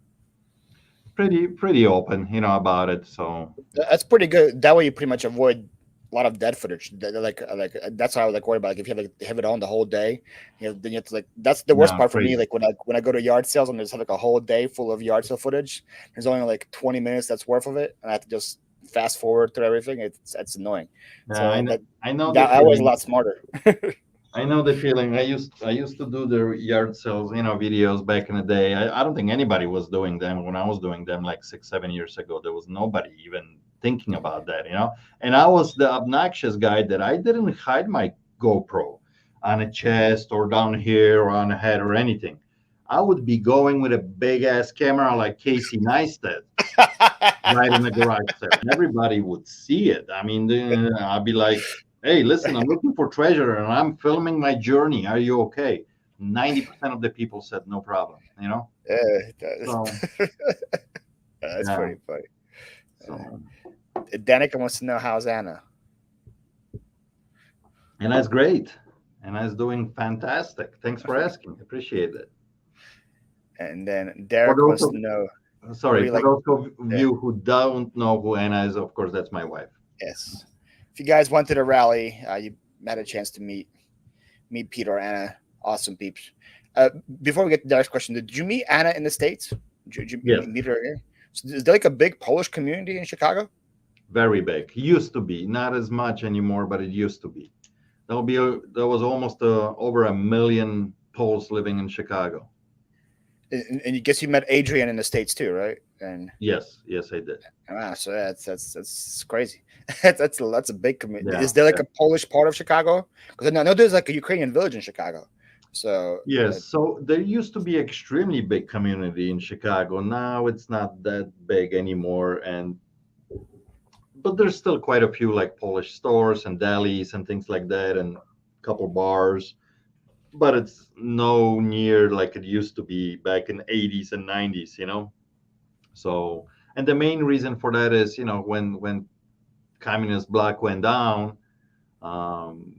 pretty open, about it. So That's pretty good. That way, you pretty much avoid a lot of dead footage. Like that's what I was like worried about. Like if you have it on the whole day, then you have to like that's the worst No, part for me. crazy. Like when I go to yard sales and there's like a whole day full of yard sale footage, there's only like 20 minutes that's worth of it, and I have to just fast forward through everything. It's annoying. Yeah, So I know the that I was a feeling. lot smarter. I know the feeling. I used to do the yard sales, videos back in the day. I don't think anybody was doing them when I was doing them like 6, 7 years ago. There was nobody even thinking about that. And I was the obnoxious guy that I didn't hide my GoPro on a chest or down here or on a head or anything. I would be going with a big ass camera like Casey Neistat right in the garage sale. And everybody would see it. I mean, I'd be like, hey, listen, I'm looking for treasure and I'm filming my journey. Are you okay? 90% of the people said no problem. Yeah, So, that's yeah. pretty funny. So, Danica wants to know how's Anna. and that's great. And that's doing fantastic. Thanks for asking. Appreciate it. And then For Derek those wants to of, know what do sorry, you for like? those of Yeah, you who don't know who Anna is, of course, that's my wife. yes. If you guys went to the rally, you had a chance to meet Peter or Anna. Awesome peeps. Uh, Before we get to Derek's question, did you meet Anna in the States? Did you Yes. meet her here? So is there like a big Polish community in Chicago? Very big. Used to be, not as much anymore, but it used to be. There was almost over 1 million Poles living in Chicago. And you guess you met Adrian in the States too, right? And Yes, yes, I did. wow, so that's crazy. That's a big community. Yeah, Is there like yeah. a Polish part of Chicago? Because I know there's like a Ukrainian village in Chicago. So Yes. So there used to be extremely big community in Chicago. Now it's not that big anymore, and but there's still quite a few like Polish stores and delis and things like that, and a couple bars. But it's no near like it used to be back in 80s and 90s. So, and the main reason for that is, when communist bloc went down,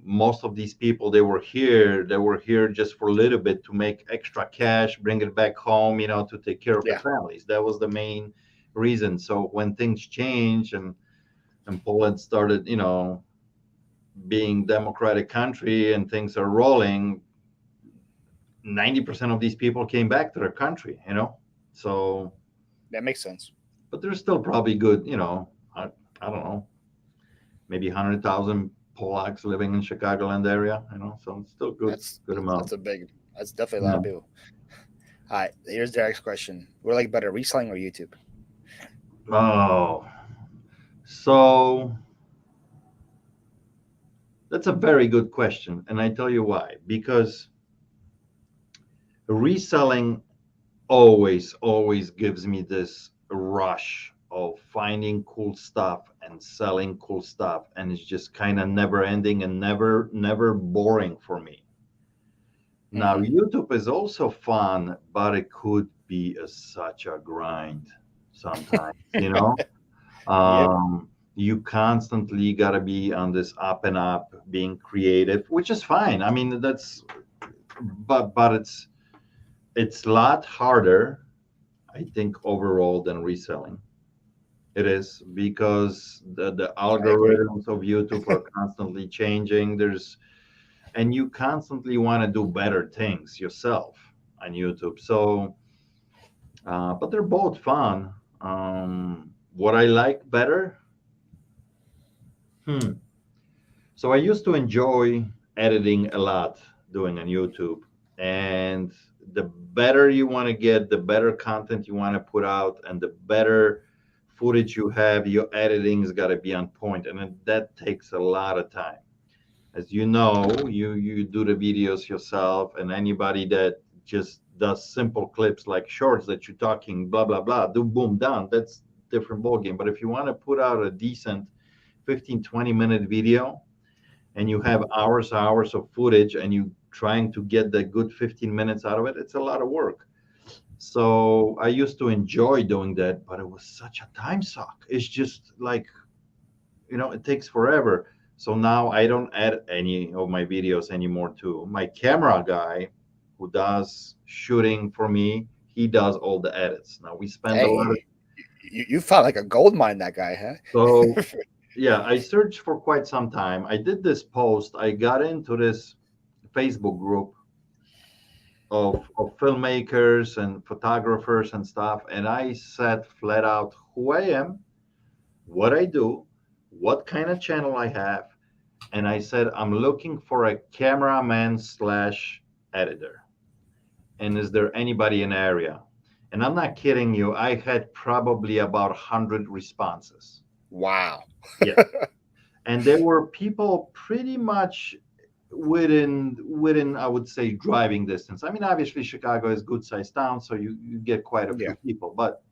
most of these people they were here just for a little bit to make extra cash, bring it back home, to take care of the yeah, families. That was the main reason. So when things changed and Poland started, being democratic country and things are rolling, 90% of these people came back to their country. So, that makes sense. but there's still probably good, I don't know, maybe 100,000 Polacks living in Chicagoland area. So it's still good amount. That's definitely a lot Yeah. of people. All right, here's Derek's question. What do you like better, reselling or YouTube? Oh, so that's a very good question. And I tell you why. Because reselling always gives me this rush of finding cool stuff and selling cool stuff. And it's just kind of never ending and never boring for me. Now, Mm-hmm. YouTube is also fun, but it could be such a grind sometimes. Yep. You constantly got to be on this up and up, being creative, which is fine. I mean, but it's a lot harder, I think, overall than reselling. It is because the I agree. algorithms of YouTube are constantly changing. And you constantly want to do better things yourself on YouTube. So, but they're both fun. What I like better? Hmm. So I used to enjoy editing a lot doing on YouTube. And the better you want to get, the better content you want to put out, and the better footage you have, your editing's got to be on point. And that takes a lot of time. As you know, you do the videos yourself, and anybody that just does simple clips like shorts that you're talking, blah, blah, blah, do boom, done. That's different ballgame. But if you want to put out a decent 15, 20-minute video, and you have hours of footage and you trying to get the good 15 minutes out of it, it's a lot of work. So I used to enjoy doing that, but it was such a time suck. It's just like, it takes forever. So now I don't add any of my videos anymore too. My camera guy who does shooting for me, he does all the edits. Now we spend a lot of Hey, you found like a gold mine, that guy, so huh? yeah, I searched for quite some time. I did this post. I got into this Facebook group of filmmakers and photographers and stuff, and I said flat out who I am, what I do, what kind of channel I have, and I said I'm looking for a cameraman slash editor. And is there anybody in the area? And I'm not kidding you. I had probably about 100 responses. Wow. Yeah. And there were people pretty much within I would say driving distance. I mean, obviously Chicago is good sized town, so you get quite a Yeah. few people. But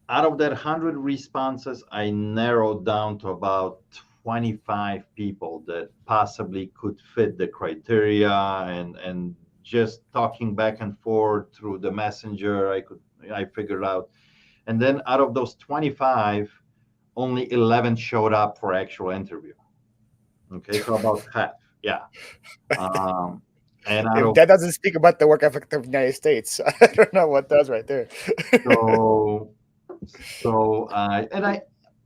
out of that 100 responses, I narrowed down to about 25 people that possibly could fit the criteria, and just talking back and forth through the messenger, I figured out. And then out of those 25, only 11 showed up for actual interview. Okay, so about half. Yeah. Um, and out If of that doesn't speak about the work ethic of the United States, I don't know what does right there. so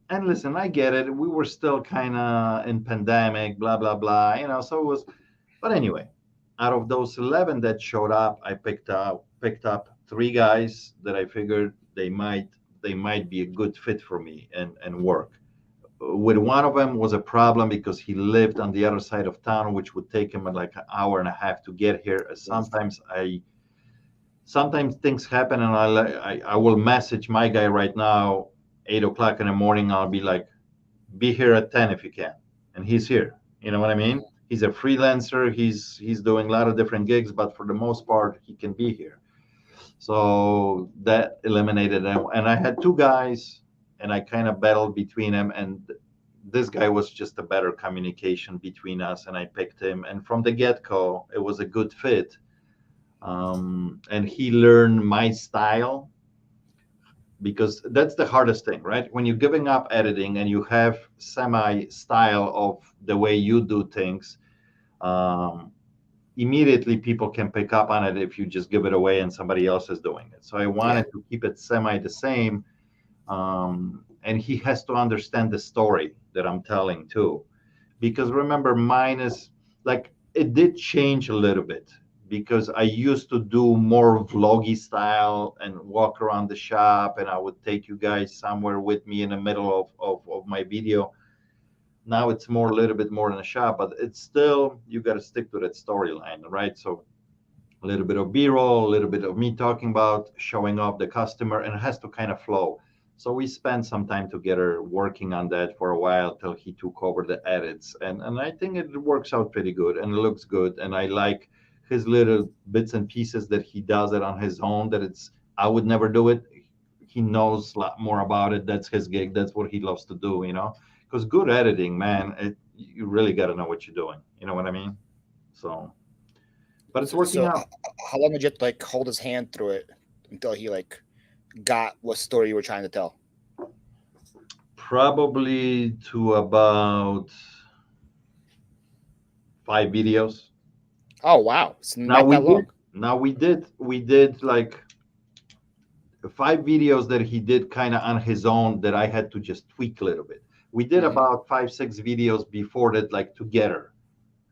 and listen, I get it. We were still kind of in pandemic, blah blah blah. So it was. But anyway, out of those 11 that showed up, I picked up three guys that I figured they might be a good fit for me and work. With one of them was a problem because he lived on the other side of town, which would take him like an hour and a half to get here. Sometimes things happen, and I will message my guy right now, 8 o'clock in the morning. I'll be like, be here at 10 if you can, and he's here. You know what I mean? He's a freelancer. He's doing a lot of different gigs, but for the most part, he can be here. So that eliminated them. And I had two guys, and I kind of battled between them. And this guy was just a better communication between us, and I picked him. And from the get go, it was a good fit. And he learned my style, because that's the hardest thing, right? When you're giving up editing and you have semi style of the way you do things, um, immediately people can pick up on it if you just give it away and somebody else is doing it. So I Yeah. wanted to keep it semi the same. And he has to understand the story that I'm telling too. Because remember, mine is like, it did change a little bit, because I used to do more vloggy style and walk around the shop, and I would take you guys somewhere with me in the middle of my video. Now it's more a little bit more in a shop, but it's still, you got to stick to that storyline, right? So a little bit of b-roll, a little bit of me talking about showing off the customer, and it has to kind of flow. So we spent some time together working on that for a while till he took over the edits, and I think it works out pretty good and it looks good, and I like his little bits and pieces that he does it on his own, that it's, I would never do it. He knows a lot more about it. That's his gig. That's what he loves to do, because good editing, man, you really got to know what you're doing. You know what I mean? So, but it's working So, out. how long did you have to like hold his hand through it until he like got what story you were trying to tell? Probably to about 5 videos. Oh wow, it's Now not we that did. long. Now we did like 5 videos that he did kind of on his own, that I had to just tweak a little bit. We did Hmm. about 5, 6 videos before that, like together.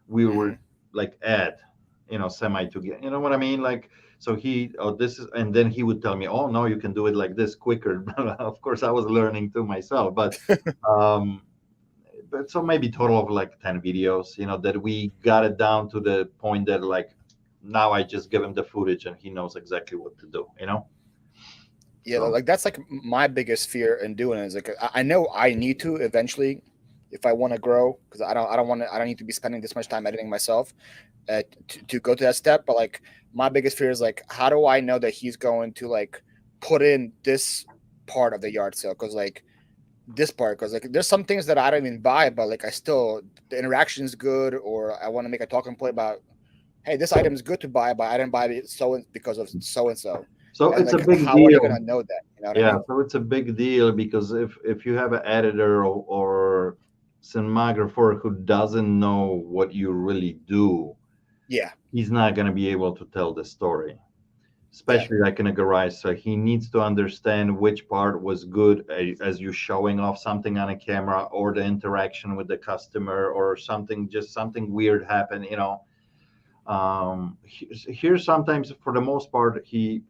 We were Hmm. like semi together. You know what I mean? Like, so this is, and then he would tell me, oh no, you can do it like this quicker. Of course, I was learning too myself, um, but so maybe total of like 10 videos, that we got it down to the point that, like, now I just give him the footage and he knows exactly what to do. Yeah, So like that's like my biggest fear in doing it is like I know I need to eventually if I want to grow because I don't need to be spending this much time editing myself to go to that step. But like my biggest fear is like how do I know that he's going to like put in this part of the yard sale because like this part because like there's some things that I don't even buy but like I still the interaction is good or I want to make a talking point about hey this item is good to buy but I didn't buy it because of so and so so and it's a like big how are they deal. gonna know that you know what I Yeah, mean? so it's a big deal, because if you have an editor or cinematographer who doesn't know what you really do, Yeah. he's not going to be able to tell the story. Yeah. especially like in a garage. So he needs to understand which part was good as you showing off something on a camera, or the interaction with the customer, or something, just something weird happened, here sometimes, for the most part, he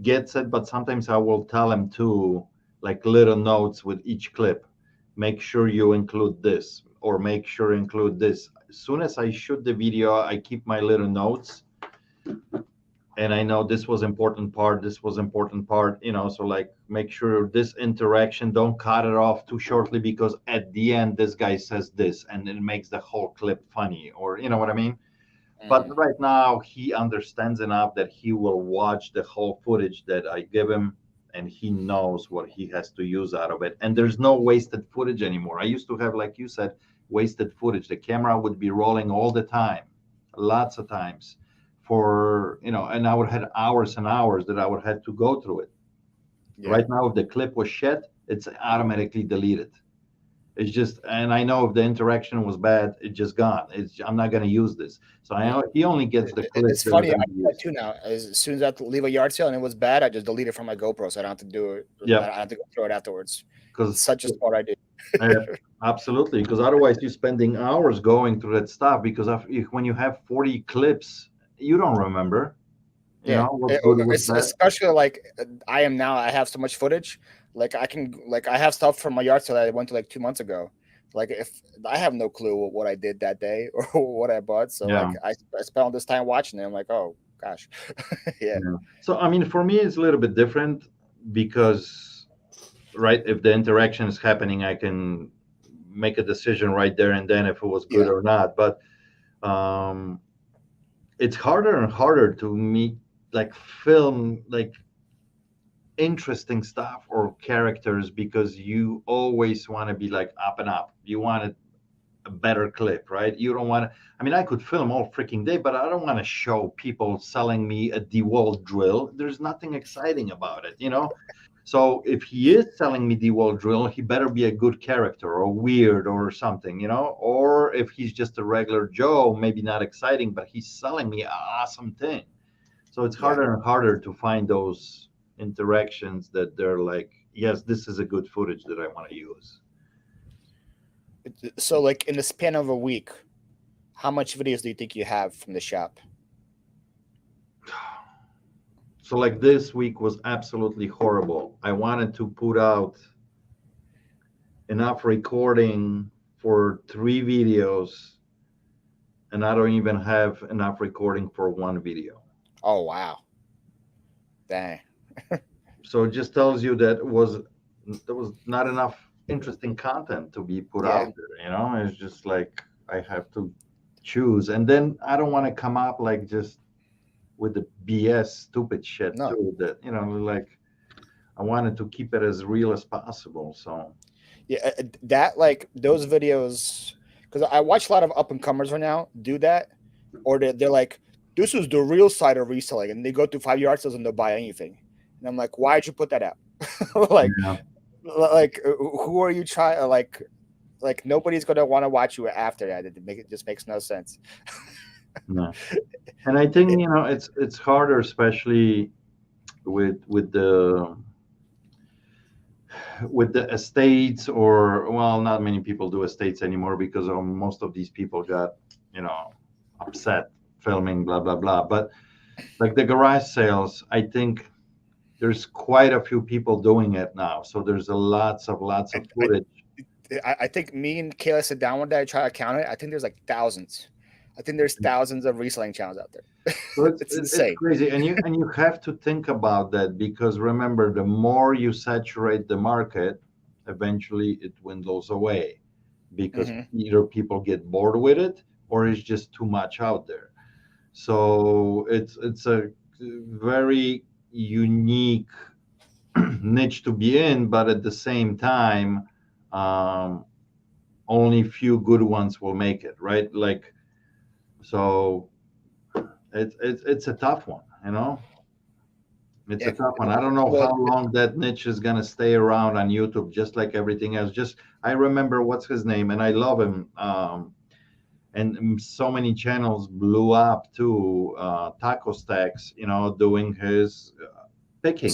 gets it, but sometimes I will tell him too, like little notes with each clip. Make sure you include this, or make sure include this. As soon as I shoot the video, I keep my little notes, and I know this was important part, this was important part, so like make sure this interaction, don't cut it off too shortly, because at the end this guy says this and it makes the whole clip funny, or you know what I mean. But Hmm. right now he understands enough that he will watch the whole footage that I give him, and he knows what he has to use out of it. And there's no wasted footage anymore. I used to have, like you said, wasted footage. The camera would be rolling all the time, lots of times, and I would have hours and hours that I would have to go through it. Yeah. Right now, if the clip was shit, it's automatically deleted. It's just, and I know if the interaction was bad, it's just gone. I'm not going to use this. So Yeah. he only gets the clips It's that are funny. I going to do be that used. too now. As soon as I have to leave a yard sale and it was bad, I just delete it from my GoPro, so I don't have to do it. I Yeah, don't have to go through it afterwards. because It's such a smart idea. absolutely, because otherwise you're spending hours going through that stuff. Because when you have 40 clips, you don't remember, Yeah, what's good, what's it's bad. especially like I am now. I have so much footage. Like I can, like I have stuff from my yard sale that I went to like 2 months ago. Like if I have no clue what I did that day or what I bought, so Yeah, like I spent all this time watching it. I'm like, oh gosh, yeah, yeah. So I mean, for me, it's a little bit different because, right, if the interaction is happening, I can make a decision right there and then if it was good yeah, or not. But um, it's harder and harder to meet, like, film, like, interesting stuff or characters, because you always want to be like up and up. You want a better clip, right? You don't want to. I mean, I could film all freaking day, but I don't want to show people selling me a DeWalt drill. There's nothing exciting about it. So if he is selling me DeWalt drill, he better be a good character or weird or something. Or if he's just a regular Joe, maybe not exciting, but he's selling me an awesome thing. So it's yeah. harder and harder to find those interactions that they're like, yes, this is a good footage that I want to use. So like in the span of a week, how much videos do you think you have from the shop? So like this week was absolutely horrible. I wanted to put out enough recording for 3 videos, and I don't even have enough recording for one video. Oh wow, dang. So it just tells you that there was not enough interesting content to be put Yeah, out there. It's just like I have to choose, and then I don't want to come up like just with the BS stupid shit no, too, that like I wanted to keep it as real as possible. So yeah, that like those videos, because I watch a lot of up and comers right now do that, or they're like, this is the real side of reselling, and they go through 5 yard sales and they'll buy anything, and I'm like, why'd you put that out? like, yeah, who are you trying? Like nobody's gonna want to watch you after that. It just makes no sense. yeah. And I think it's harder, especially with the estates, or well, not many people do estates anymore because most of these people got upset filming, blah blah blah. But like the garage sales, I think there's quite a few people doing it now, so there's lots of I, footage. I think me and Kayla sit down one day, I try to count it. I think there's like thousands. I think there's thousands of reselling channels out there. So it's It's it's insane. crazy, and you have to think about that, because remember, the more you saturate the market, eventually it dwindles away, because Hmm. either people get bored with it, or it's just too much out there. So it's a very unique niche to be in, but at the same time, um, only few good ones will make it, right? Like, so it's a tough one. It's a Yeah. tough one. I don't know Well, how long that niche is gonna stay around on YouTube, just like everything else. Just I remember what's his name, and I love him. and so many channels blew up too. Taco Stacks, doing his picking,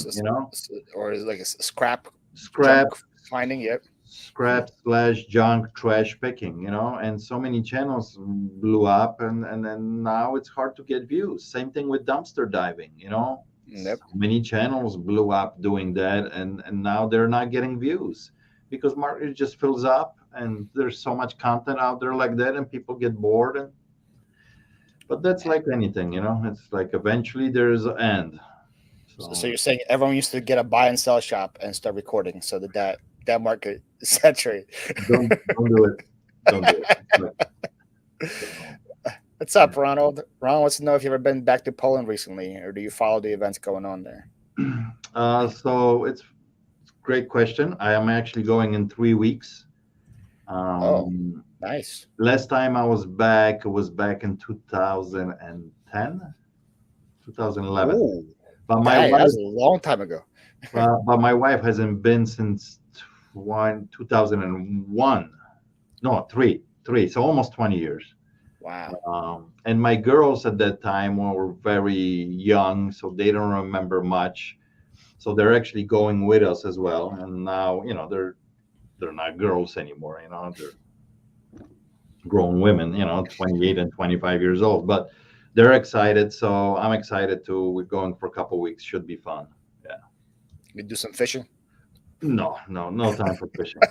Or is like a scrap junk scrap finding. Yep. scrap / junk trash picking, and so many channels blew up, and then now it's hard to get views. Same thing with dumpster diving, Yep. so many channels blew up doing that, and now they're not getting views because market just fills up, and there's so much content out there like that, and people get bored. But that's like anything, it's like eventually there's an end. So So you're saying everyone used to get a buy and sell shop and start recording so that market is saturated. don't do it. Don't do it. So, What's up, Ronald? Ronald wants to know if you've ever been back to Poland recently, or do you follow the events going on there? so it's great question. I am actually going in 3 weeks. Oh, Um, nice. Last time I was back in 2010, 2011. Ooh, But my that wife, was a long time ago. but my wife hasn't been since 2001. No, three. So almost 20 years. Wow. And my girls at that time were very young, so they don't remember much. So they're actually going with us as well. And now, they're not girls anymore. They're grown women. 28 and 25 years old. But they're excited, so I'm excited too. We're going for a couple of weeks. Should be fun. Yeah. You do some fishing. No, no, no time for fishing.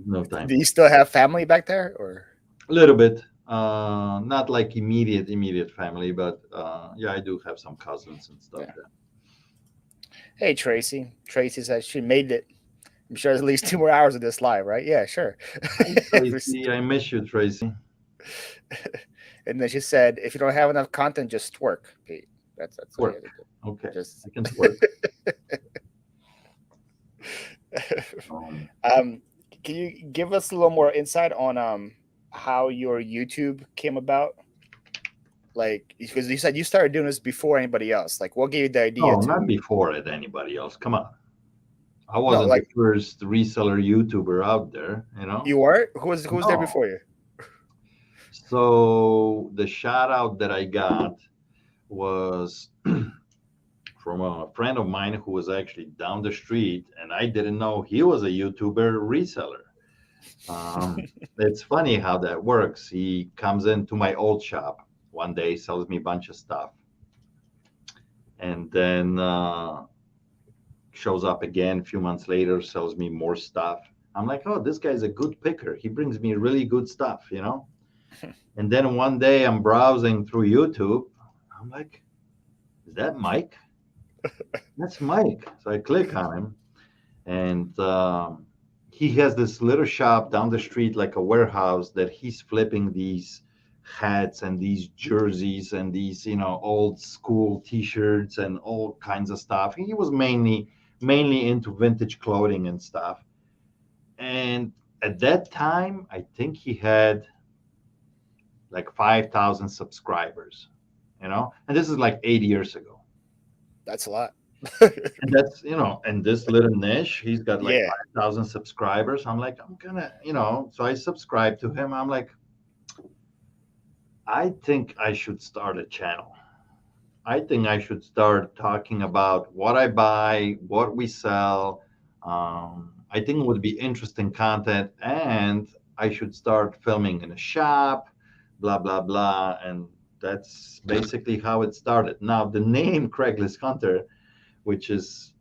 No time. Do you still have family back there, or? A little bit. Not like immediate family, but yeah, I do have some cousins and stuff. Yeah. Yeah. Hey, Tracy. Tracy says she made it. I'm sure there's at least 2 more hours of this live, right? Yeah, sure. Hi, Tracy. I miss you, Tracy. And then she said, if you don't have enough content, just twerk, Pete. That's all you have Work. to Okay. do. Just I can work. Um, can you give us a little more insight on how your YouTube came about? Like, because you said you started doing this before anybody else. Like, what gave you the idea no, not to? before it. Anybody else? Come on. I No, wasn't the like first reseller YouTuber out there. you weren't. Who was there No. before you? So the shout out that I got was from a friend of mine who was actually down the street, and I didn't know he was a YouTuber reseller. It's funny how that works. He comes into my old shop one day, sells me a bunch of stuff, and then shows up again a few months later, sells me more stuff. I'm like, oh, this guy's a good picker. He brings me really good stuff. And then one day I'm browsing through YouTube. I'm like, is that Mike? That's Mike. So I click on him, and he has this little shop down the street, like a warehouse, that he's flipping these hats and these jerseys and these, old school T-shirts and all kinds of stuff. He was mainly into vintage clothing and stuff. And at that time, I think he had like 5,000 subscribers, and this is like 8 years ago. That's a lot. And that's, in this little niche, he's got like Yeah. 5,000 subscribers. I'm like, I'm gonna, so I subscribe to him. I'm like, I think I should start a channel. I think I should start talking about what I buy, what we sell. I think it would be interesting content, and I should start filming in a shop, blah, blah, blah. And that's basically how it started. Now, the name Craigslist Hunter, which is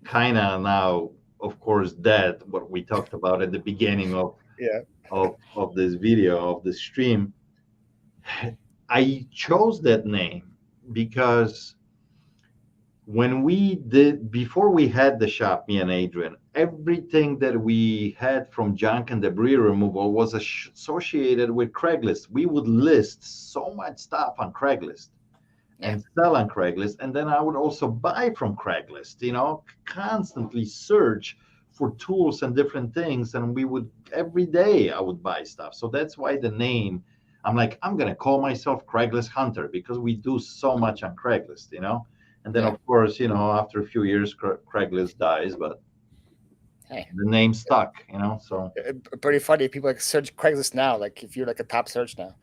kind of now, of course, dead, what we talked about at the beginning of Yeah. of this video, of the stream. I chose that name because before we had the shop, me and Adrian, everything that we had from junk and debris removal was associated with Craigslist. We would list so much stuff on Craigslist and sell on Craigslist. And then I would also buy from Craigslist, constantly search for tools and different things. And every day I would buy stuff. So that's why the name, I'm like, I'm going to call myself Craigslist Hunter because we do so much on Craigslist. And then, of course, after a few years, Craigslist dies. But Hey, the name stuck, so pretty funny. People like search Craigslist now. Like if you're like a top search now,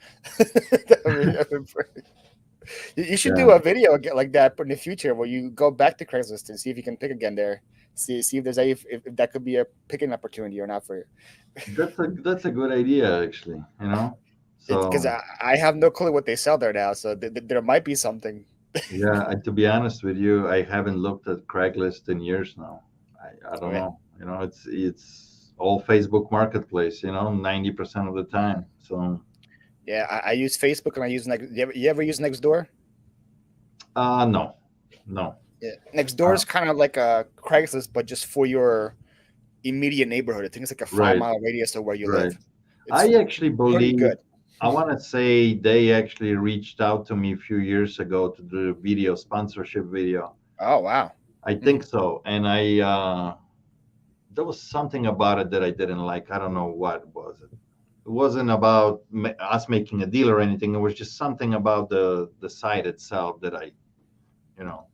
you should yeah. do a video like that, but in the future, where you go back to Craigslist and see if you can pick again there. See if there's if that could be a picking opportunity or not for you. That's a good idea, actually, It's because so I have no clue what they sell there now, so there might be something. yeah, to be honest with you, I haven't looked at Craigslist in years now. I Oh don't yeah, know. It's all Facebook Marketplace. 90% of the time. So yeah. I use Facebook and I use Next. You ever use Nextdoor? no, no. Yeah, Nextdoor Uh, is kind of like a Craigslist, but just for your immediate neighborhood. I think it's like a five right, mile radius of where you right. live. It's I actually pretty believe. good. I want to say they actually reached out to me a few years ago to do a video sponsorship video. Oh wow. I Hmm. think so, and there was something about it that I didn't like. I don't know what was it. It wasn't about us making a deal or anything. It was just something about the site itself that you know,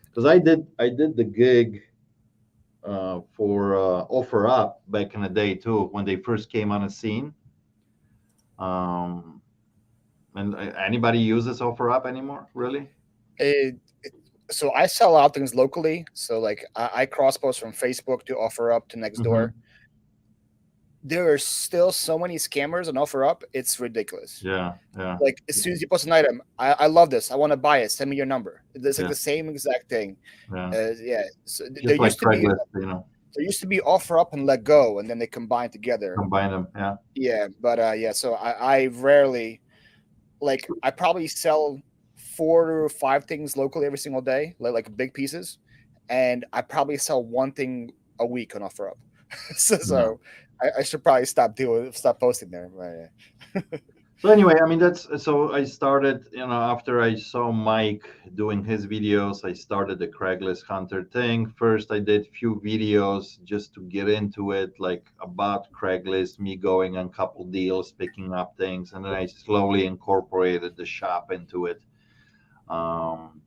because I did the gig for Offer Up back in the day too when they first came on the scene. Um, and anybody uses Offer Up anymore? Really? So I sell out things locally. So like I cross post from Facebook to OfferUp to Hmm. Nextdoor. There are still so many scammers on OfferUp. It's ridiculous. Yeah, yeah, Like as soon as you post an item, I love this. I want to buy it. Send me your number. It's like yeah, the same exact thing. yeah. Yeah. So Just like Craigslist, there used to be OfferUp and Let Go, and then they combine together. combine them. Yeah, Yeah, but yeah. So I rarely like I probably sell 4 or 5 things locally every single day, like big pieces, and I probably sell one thing a week on OfferUp. so yeah. so I should probably stop posting there. But, yeah. So anyway, I mean so I started, after I saw Mike doing his videos, I started the Craigslist Hunter thing. First, I did few videos just to get into it, like about Craigslist, me going on couple deals, picking up things, and then I slowly incorporated the shop into it. Um,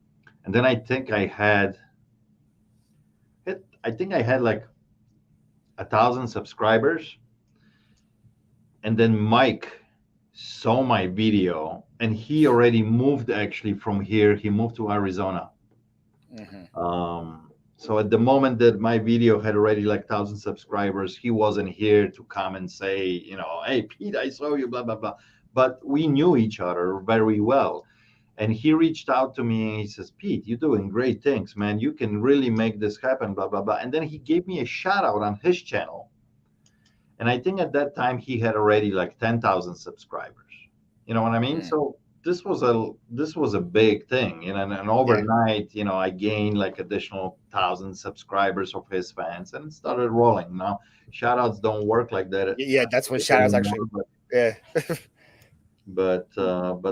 and then I think I had like 1,000 subscribers, and then Mike saw my video and he already moved actually from here. He moved to Arizona. Mhm. So at the moment that my video had already like 1,000 subscribers, he wasn't here to come and say, hey, Pete, I saw you, blah, blah, blah. But we knew each other very well. And he reached out to me and he says, Pete, you're doing great things, man. You can really make this happen, blah, blah, blah. And then he gave me a shout out on his channel. And I think at that time he had already like 10,000 subscribers. You know what I mean? Mm. So this was a big thing, and Yeah, overnight, I gained like additional 1,000 subscribers of his fans, and it started rolling. Now, shout outs don't work like that yeah. That's when shout outs anymore, actually. Yeah. but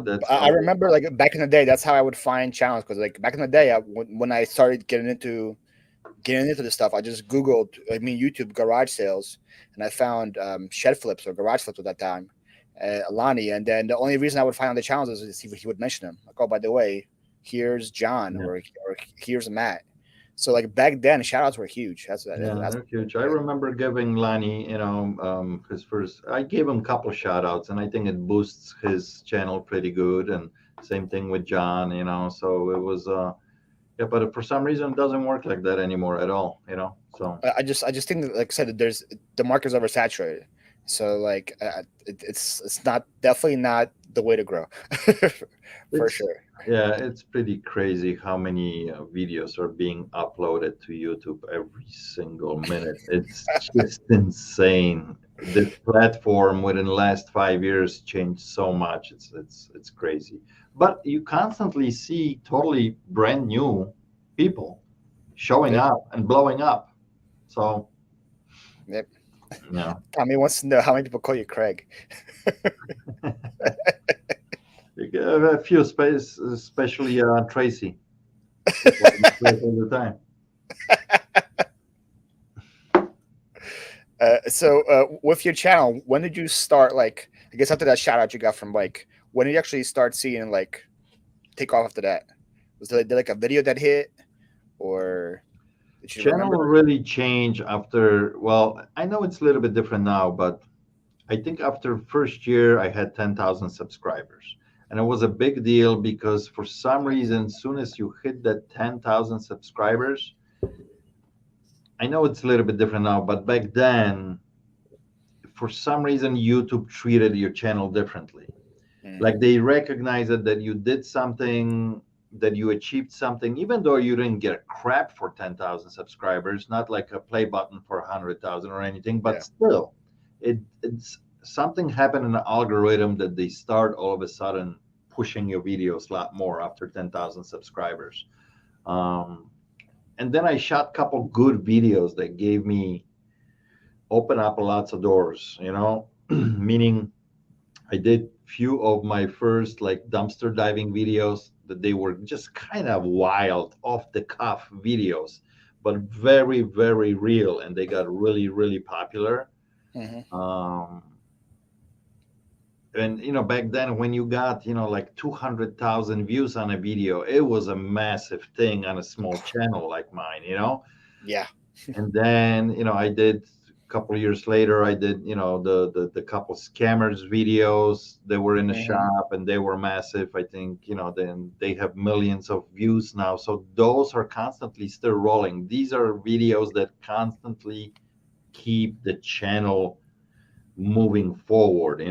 that's I how. remember like back in the day, that's how I would find channels because like back in the day, when I started getting into this stuff, I just Googled, YouTube garage sales, and I found shed flips or garage flips at that time, Alani. And then the only reason I would find on the challenges is he would mention them. Like, oh, by the way, here's John Yeah, or here's Matt. So like back then, shout outs were huge. yeah, That's they're huge. I remember giving Lani, his first. I gave him a couple shout outs, and I think it boosts his channel pretty good. And same thing with John, So it was, yeah, but for some reason, it doesn't work like that anymore at all. So I just think that, like I said, that there's the market's oversaturated. So like it's not definitely not the way to grow, for it's sure. yeah, it's pretty crazy how many videos are being uploaded to YouTube every single minute. It's just insane. This platform within the last 5 years changed so much. It's crazy. But you constantly see totally brand new people showing Yep. up and blowing up. So Yep. yeah, Tommy wants to know how many people call you Craig. you get a few space, especially Tracy. She calls me Craig all the time. So with your channel, when did you start? Like, I guess after that shout out you got from Mike, when did you actually start seeing like take off after that? Was there like a video that hit, or Did you Channel remember? really changed after, well, I know it's a little bit different now, but I think after first year I had 10,000 subscribers. And it was a big deal because for some reason, as soon as you hit that 10,000 subscribers, I know it's a little bit different now, but back then, for some reason, YouTube treated your channel differently. Mm, Like they recognized that you did something, that you achieved something, even though you didn't get a crap for 10,000 subscribers, not like a play button for 100,000 or anything, but yeah. still, it's something happened in the algorithm that they start all of a sudden pushing your videos a lot more after 10,000 subscribers. Um, and then I shot a couple good videos that gave me open up lots of doors, meaning I did few of my first like dumpster diving videos that they were just kind of wild, off the cuff videos, but very, very real, and they got really, really popular. Hmm. Um, and back then when you got like 200,000 views on a video, it was a massive thing on a small channel like mine. Yeah. And then I did a couple of years later, I did the couple scammers videos that were in the Hmm. shop, and they were massive. I think then they have millions of views now, so those are constantly still rolling. These are videos that constantly keep the channel moving forward.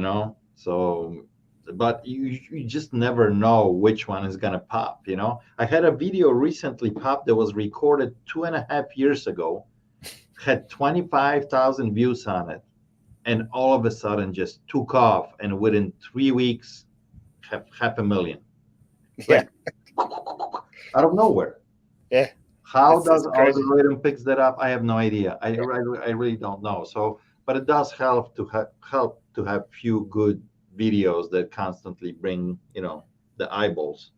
So but you just never know which one is going to pop. I had a video recently pop that was recorded 2.5 years ago, had 25,000 views on it, and all of a sudden just took off, and within 3 weeks have half a million, Yeah. like out of nowhere. Yeah. How It's does crazy. algorithm picks that up? I have no idea. I really don't know. So, but it does help to have few good videos that constantly bring the eyeballs.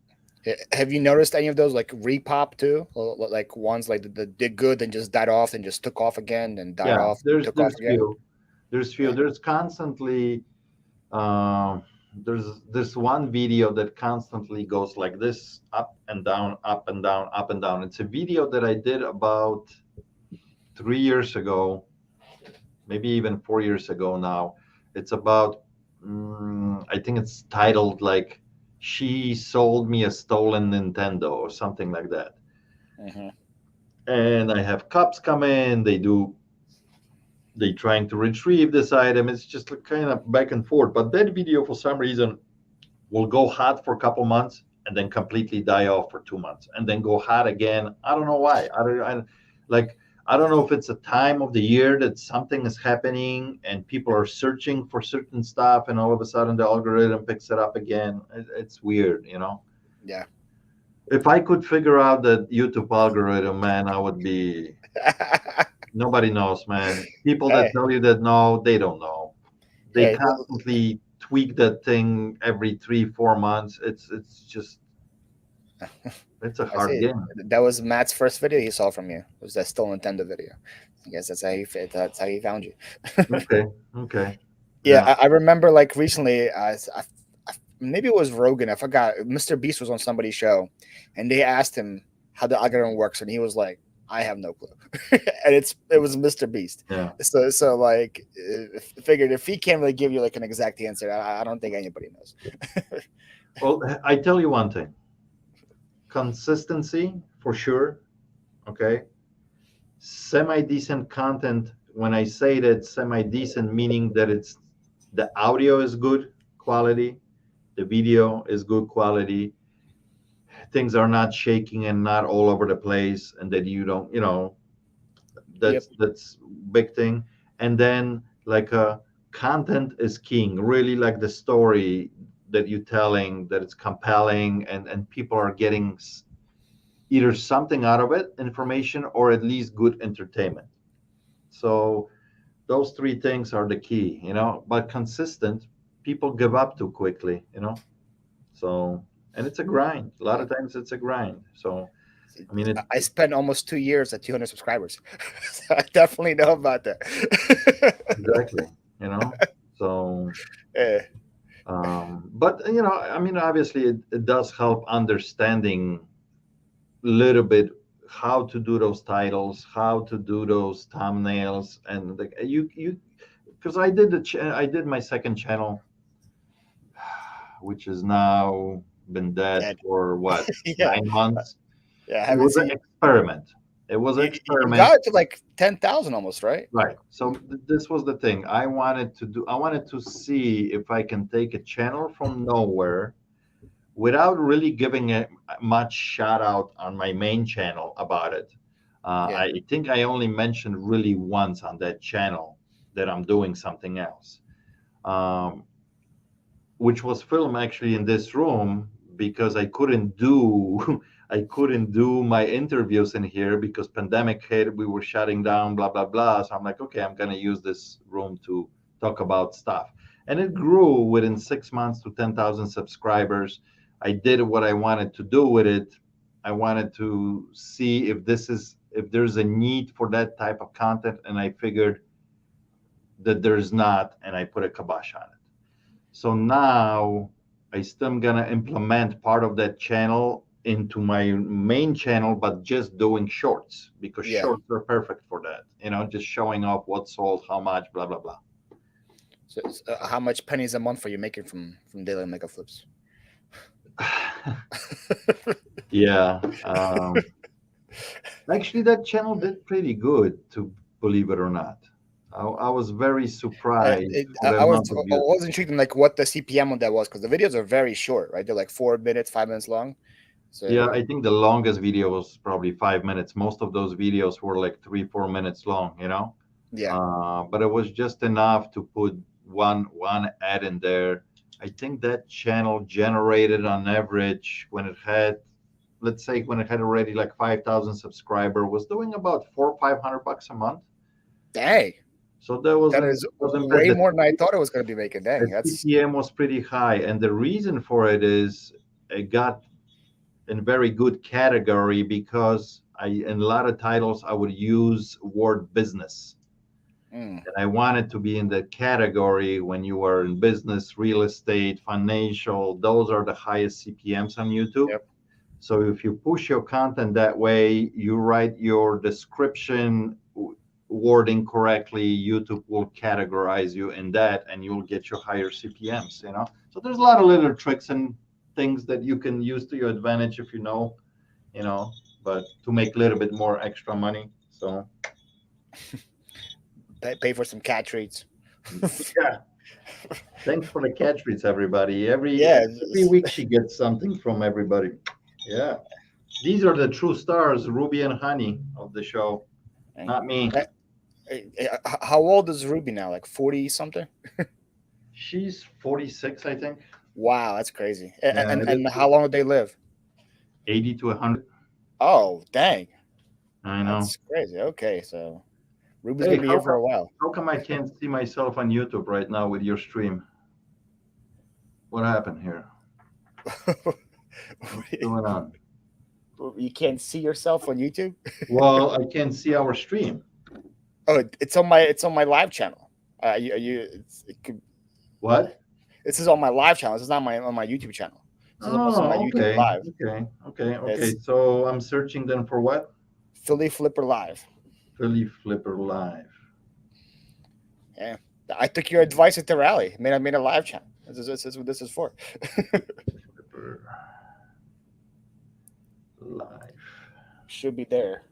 Have you noticed any of those like repop too? Like ones like that did good, then just died off, and just took off again, and died Yeah, off, and there's took off there's again? few, there's few. Yeah. There's constantly there's this one video that constantly goes like this, up and down, up and down, up and down. It's a video that I did about 3 years ago, maybe even 4 years ago now. It's about, I think it's titled like "She Sold Me a Stolen Nintendo" or something like that. Hmm. And I have cops come in, they trying to retrieve this item. It's just like kind of back and forth. But that video, for some reason, will go hot for a couple months and then completely die off for 2 months and then go hot again. I don't know why. Like I don't know if it's a time of the year that something is happening and people are searching for certain stuff, and all of a sudden the algorithm picks it up again. It's weird. Yeah. If I could figure out that YouTube algorithm, man, I would be. Nobody knows, man. People that Hey, tell you that know, they don't know. They hey, constantly tweak that thing every 3 4 months. It's a I hard see. game. That was Matt's first video he saw from you. It was that still Nintendo video. I guess that's how he found you. Okay, okay, Yeah, yeah, I remember like recently, maybe it was Rogan. I forgot. Mr. Beast was on somebody's show, and they asked him how the algorithm works, and he was like, "I have no clue." And it was Mr. Beast. yeah. So like, figured if he can't really give you like an exact answer, I don't think anybody knows. Well, I tell you one thing: consistency for sure. Okay, semi decent content. When I say that semi decent, meaning that the audio is good quality, the video is good quality, things are not shaking and not all over the place, and that you don't, Yep. that's big thing. And then like content is king, really, like the story that you're telling, that it's compelling, and people are getting either something out of it, information, or at least good entertainment. So those three things are the key. But consistent, people give up too quickly. So, and it's a grind, a lot Yeah. of times it's a grind. So I mean I spent almost 2 years at 200 subscribers. So I definitely know about that. exactly. you know so Yeah. but I mean, obviously it does help understanding a little bit how to do those titles, how to do those thumbnails, and you because I did my second channel, which is now been dead Dead. for what, Yeah, 9 months. yeah. I It haven't was an seen experiment. It was an you experiment. got it to like 10,000 almost, right? Right. So this was the thing. I wanted to see if I can take a channel from nowhere without really giving it much shout out on my main channel about it. Yeah, I think I only mentioned really once on that channel that I'm doing something else, um, which was filmed actually in this room because I couldn't do I couldn't do my interviews in here because pandemic hit. We were shutting down, blah blah blah. So I'm like, okay, I'm gonna use this room to talk about stuff, and it grew within 6 months to 10,000 subscribers. I did what I wanted to do with it. I wanted to see if there's a need for that type of content, and I figured that there's not, and I put a kibosh on it. So now I still am gonna implement part of that channel into my main channel, but just doing shorts because yeah. shorts are perfect for that. Just showing off what sold, how much, blah blah blah. So, how much pennies a month are you making from daily makeup flips? Yeah. Actually, that channel did pretty good, to believe it or not. I was very surprised for the I was amount of I views. was intrigued in like what the CPM on that was because the videos are very short, right? They're like 4 minutes, 5 minutes long. Yeah, So I think the longest video was probably 5 minutes. Most of those videos were like 3, 4 minutes long. yeah, But it was just enough to put one ad in there. I think that channel generated on average when it had, let's say, when it had already like 5,000 subscriber, was doing about 400 or 500 bucks a month. dang, So that that is wasn't bad. way more than I thought it was going to be making. The Dang, that's CPM was pretty high, and the reason for it is it got in very good category because in a lot of titles I would use word business, mm, and I wanted to be in the category when you are in business, real estate, financial. Those are the highest CPMs on YouTube. yep. So if you push your content that way, you write your description wording correctly, YouTube will categorize you in that, and you'll get your higher CPMs. So there's a lot of little tricks and things that you can use to your advantage if you know, but to make a little bit more extra money. So Pay for some cat treats. yeah, thanks for the cat treats, everybody. Every Yeah, every week she gets something from everybody. Yeah, these are the true stars, Ruby and Honey of the show, dang. not me. How old is Ruby now? Like 40 something? She's 46, I think. Wow, that's crazy. Yeah, it And is how long did they live? 80 to 100. Oh, dang, I know. that's crazy. Okay, so Ruby's Hey, gonna be here for a while. how come I can't see myself on YouTube right now with your stream? What happened here? What's going on? You can't see yourself on YouTube. Well, I can't see our stream. Oh, it's on my live channel. It could, What? this is on my live channel. This is not on my YouTube channel. This is my Oh, YouTube okay, live. okay. It's So I'm searching then for what? Philly Flipper Live. Philly Flipper Live. Yeah, I took your advice at the rally. I made a live channel. This is what this is for. Flipper Live. Should be there,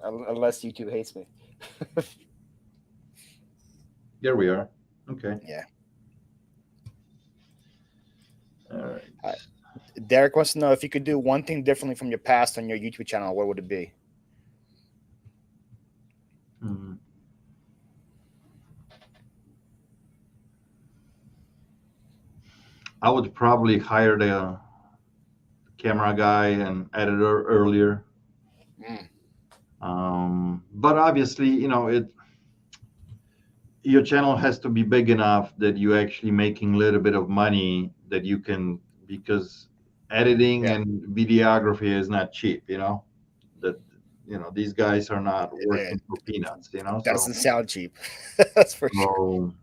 unless YouTube hates me. There we are. Okay. Yeah. All right. Derek wants to know if you could do one thing differently from your past on your YouTube channel. What would it be? Mhm. I would probably hire the camera guy and editor earlier. Mm, But obviously, your channel has to be big enough that you actually making a little bit of money that you can, because editing yeah, and videography is not cheap. That these guys are not it working for peanuts. So doesn't sound cheap. That's for sure. so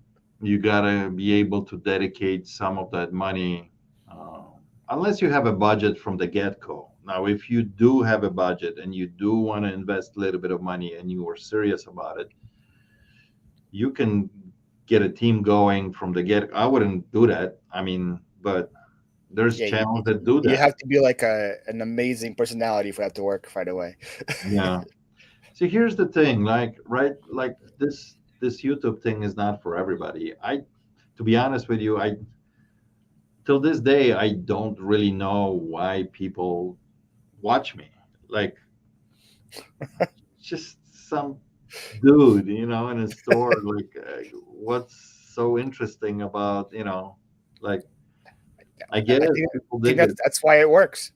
you gotta be able to dedicate some of that money, uh, unless you have a budget from the get-go. Now, if you do have a budget and you do want to invest a little bit of money and you are serious about it, you can get a team going from the get. I wouldn't do that. I mean, but there's Yeah, channels that do you that. have to be like an amazing personality for that to work right away. Yeah. See, here's the thing, like, right, like this YouTube thing is not for everybody. To be honest with you, I till this day I don't really know why people watch me. Like, just some dude, in a store. Like, what's so interesting about, like, I get I it, think people I think dig it. that's why it works.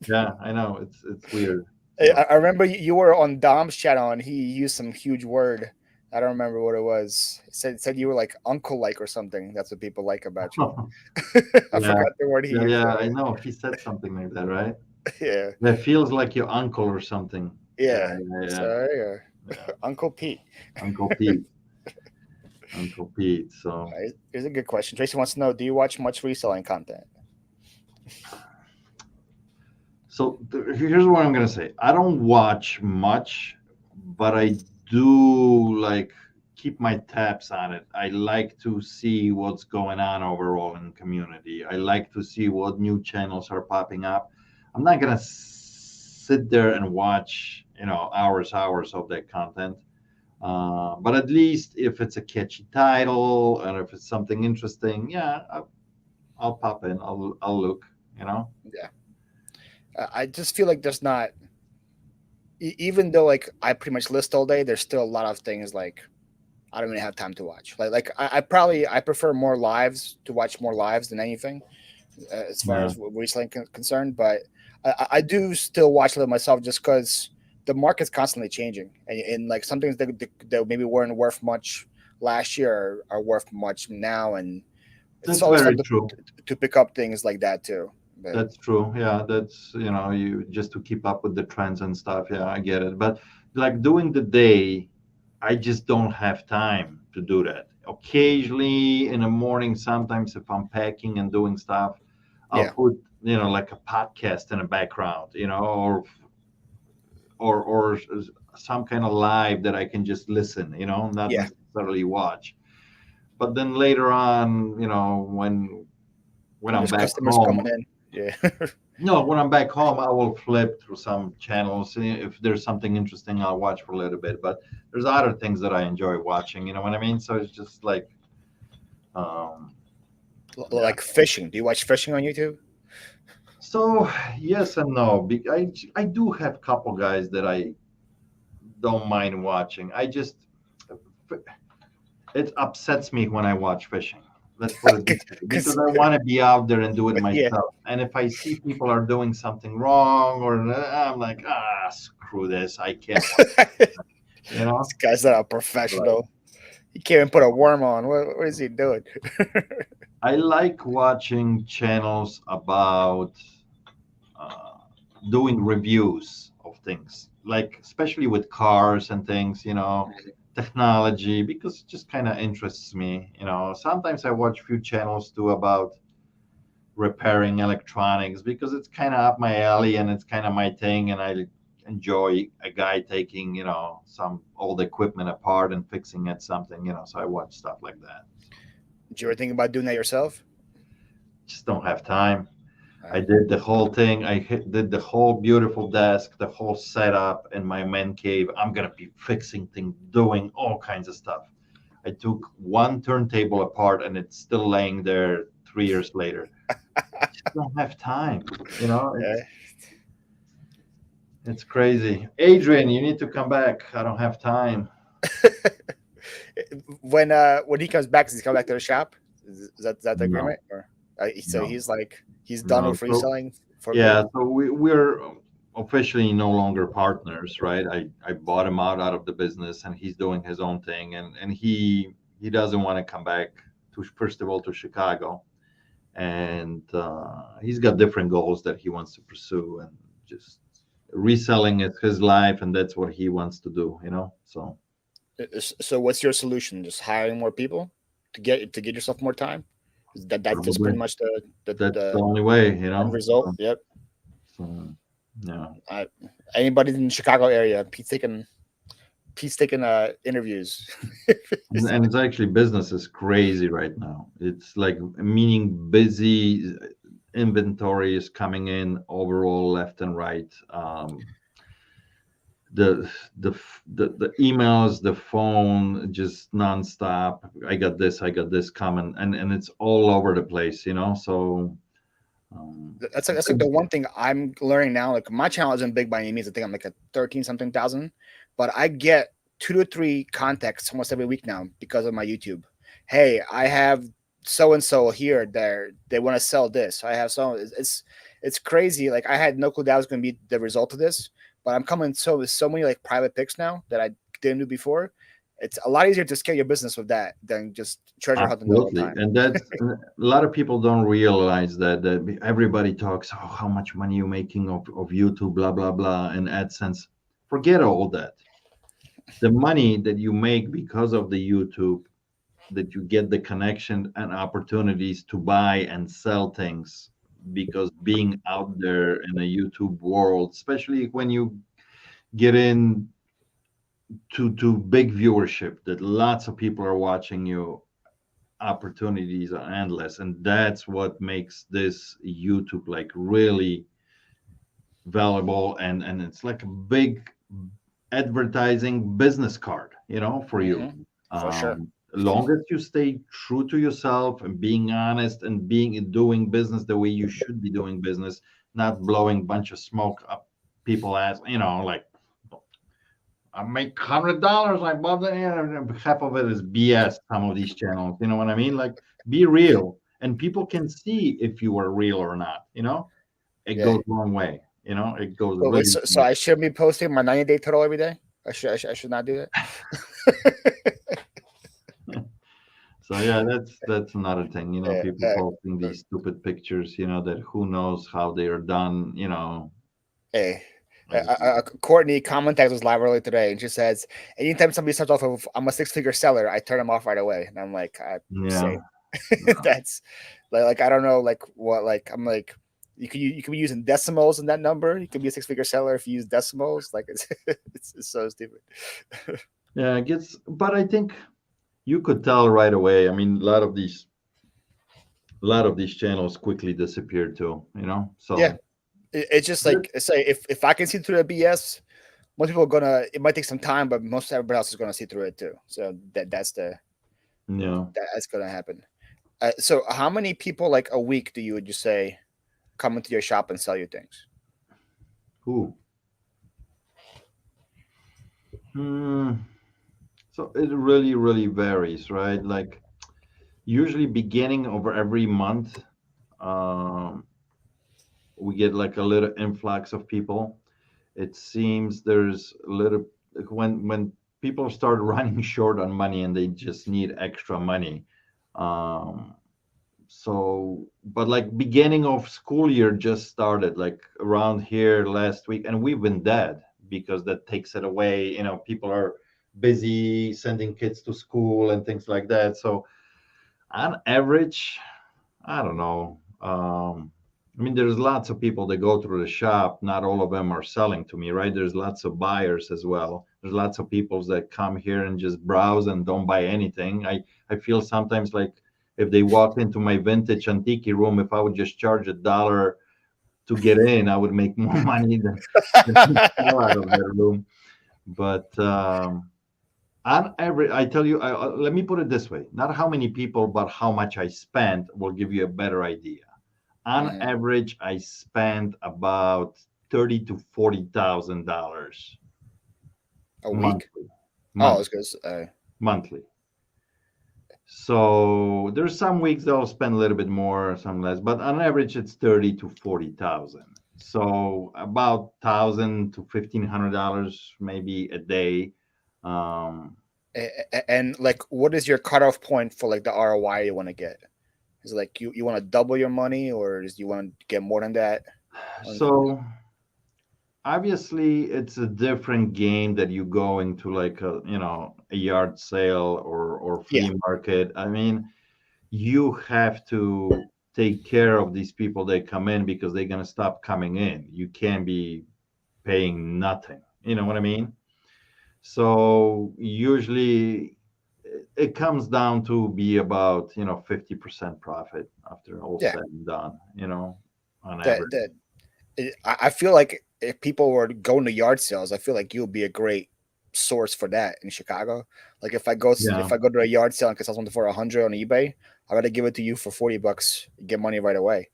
Yeah, I know it's weird. I remember you were on Dom's channel and he used some huge word. I don't remember what it was. It said you were like uncle like or something. That's what people like about you. I Yeah, forgot the word he yeah, used yeah. though. I know he said something like that, right? Yeah, That feels like your uncle or something. Yeah, yeah. yeah, So yeah, yeah. yeah. Uncle Pete. Uncle Pete, Uncle Pete. So, Here's a good question. Tracy wants to know: do you watch much reselling content? here's what I'm gonna say. I don't watch much, but I do like keep my tabs on it. I like to see what's going on overall in community. I like to see what new channels are popping up. I'm not gonna sit there and watch, hours of that content. But at least if it's a catchy title and if it's something interesting, yeah, I'll pop in. I'll look. You know. Yeah, I just feel like there's not. Even though like I pretty much list all day, there's still a lot of things like I don't even have time to watch. I prefer more lives to watch more lives than anything as far Yeah. as reselling concerned. But I do still watch it myself just because the market's constantly changing, and like some things that maybe weren't worth much last year are worth much now, and it's That's always fun very true. to pick up things like that too. But That's true. Yeah, that's, you just to keep up with the trends and stuff. Yeah, I get it. But like doing the day, I just don't have time to do that. Occasionally in the morning, sometimes if I'm packing and doing stuff, I'll yeah, put, like a podcast in the background, or some kind of live that I can just listen, not yeah, necessarily watch. But then later on, when when I'm there's back customers coming home, in, yeah, no, when I'm back home, I will flip through some channels. If there's something interesting, I'll watch for a little bit. But there's other things that I enjoy watching. You know what I mean? So it's just like, um, yeah. like fishing. Do you watch fishing on YouTube? So yes and no. I do have a couple guys that I don't mind watching. It upsets me when I watch fishing. Let's put it this way, because Because I want to be out there and do it yeah, myself. And if I see people are doing something wrong, or I'm like, screw this, I can't watch. You this know, guy's not a right. professional. He can't even put a worm on. What is he doing? I like watching channels about uh, doing reviews of things, like especially with cars and things. Technology, because it just kind of interests me. Sometimes I watch a few channels too about repairing electronics because it's kind of up my alley and it's kind of my thing, and I enjoy a guy taking some old equipment apart and fixing it something. So I watch stuff like that. So Did you ever think about doing that yourself? just don't have time. Uh, I did the whole thing. Did the whole beautiful desk, the whole setup in my man cave. I'm gonna be fixing things, doing all kinds of stuff. I took one turntable apart and it's still laying there 3 years later. Just don't have time. yeah. It's crazy. Adrian, you need to come back. I don't have time. When he comes back, does he come back to the shop? Is that the No, agreement? Or so no, he's done no. with So reselling for good. yeah, so we're officially no longer partners, right? I bought him out of the business, and he's doing his own thing, and he doesn't want to come back to, first of all, to Chicago, and he's got different goals that he wants to pursue, and just reselling is his life, and that's what he wants to do. So So what's your solution? Just hiring more people to get yourself more time? That's pretty probably much the that's the only way. end result. Yep. So yeah. Uh, Anybody in the Chicago area, Pete's taking interviews. And it's actually business is crazy right now. It's like meaning busy, inventory is coming in overall left and right. The emails, the phone, just nonstop. I got this coming, and it's all over the place, you know. So That's like the one thing I'm learning now. Like my channel isn't big by any means. I think I'm like a 13 something thousand, but I get 2 to 3 contacts almost every week now because of my YouTube. Hey, I have so and so here. They want to sell this. I have so it's crazy. Like I had no clue that was going to be the result of this, but I'm coming so with so many like private picks now that I didn't do before. It's a lot easier to scale your business with that than just treasure hunting the whole absolutely, time. and that's a lot of people don't realize that everybody talks, oh, how much money you making of YouTube, blah blah blah, and AdSense. Forget all that. The money that you make because of the YouTube, that you get the connection and opportunities to buy and sell things, because being out there in the YouTube world, especially when you get in to big viewership, that lots of people are watching you, opportunities are endless, and that's what makes this YouTube like really valuable, and it's like a big advertising business card, you know, for you. For sure. Long as you stay true to yourself and being honest and being doing business the way you should be doing business, not blowing bunch of smoke up people ass, you know, like I make $100. I bought it, and half of it is BS. Some of these channels, you know what I mean? Like, be real, and people can see if you are real or not. You know, it Yeah. goes a long way. You know, it goes Wait, wait, really so long I should be posting my 90-day total every day? I should not do that. way. So yeah, that's another thing. You know, Yeah, people posting these stupid pictures. You know, that who knows how they are done. You know, hey, it's, Courtney commented was live earlier today, and she says, anytime somebody starts off of I'm a 6-figure seller, I turn them off right away, and I'm like, yeah. same. That's like I don't know, like what, like I'm like. You could be using decimals in that number. You could be a 6-figure seller if you use decimals. Like it's it's so stupid. Yeah, it gets, but I think you could tell right away. I mean, a lot of these channels quickly disappeared too, you know. Yeah, So it's just like say if I can see through the BS, most people are gonna. It might take some time, but most everybody else is gonna see through it too. So yeah. that's gonna happen. So how many people like a week do you would you say come into your shop and sell you things? Who? Hmm. So it really, really varies, right? Like usually beginning of every month, um, we get like a little influx of people. It seems there's a little, like when people start running short on money and they just need extra money. Um, so but like beginning of school year just started like around here last week, and we've been dead because that takes it away, you know, people are busy sending kids to school and things like that. So on average, I don't know, I mean, there's lots of people that go through the shop, not all of them are selling to me, right? There's lots of buyers as well. There's lots of people that come here and just browse and don't buy anything. I feel sometimes like if they walked into my vintage antique room, if I would just charge $1 to get in, I would make more money than sell out of that room. But on average, I tell you, let me put it this way: not how many people, but how much I spent will give you a better idea. On Mhm. average, I spent about $30,000 to $40,000 A week? monthly. Oh, Month, it's because monthly. So there's some weeks that I'll spend a little bit more, some less, but on average, it's 30 to 40,000. So about $1,000 to $1,500 maybe a day. Um, and like, what is your cutoff point for like the ROI you want to get? Is it like you want to double your money, or is you want to get more than that? so obviously it's a different game that you go into like a, you know, a yard sale or Yeah. flea market. I mean, you have to. take care of these people that come in because they're going to stop coming in. You can't be paying nothing. You know what I mean? So usually it comes down to be about 50% profit after all Yeah, said and done. On that average. that I feel like if people were going to yard sales, I feel like you'll be a great source for that in Chicago. Like Yeah. if I go to a yard sale and can sell something for 100 on eBay, I gotta give it to you for $40, get money right away.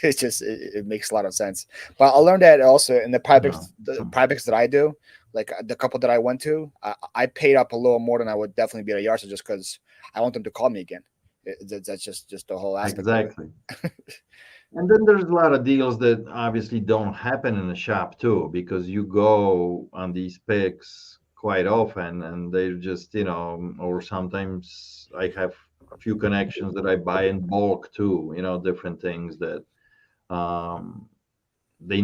It's just it makes a lot of sense. But I learned that also in Yeah. the projects that I do, like the couple that I went to, I paid up a little more than I would definitely be at a yard sale just because I want them to call me again. That's just the whole aspect of it. Exactly. And then there's a lot of deals that obviously don't happen in the shop too, because you go on these picks quite often and they're just, or sometimes I have a few connections that I buy in bulk too, different things that um, they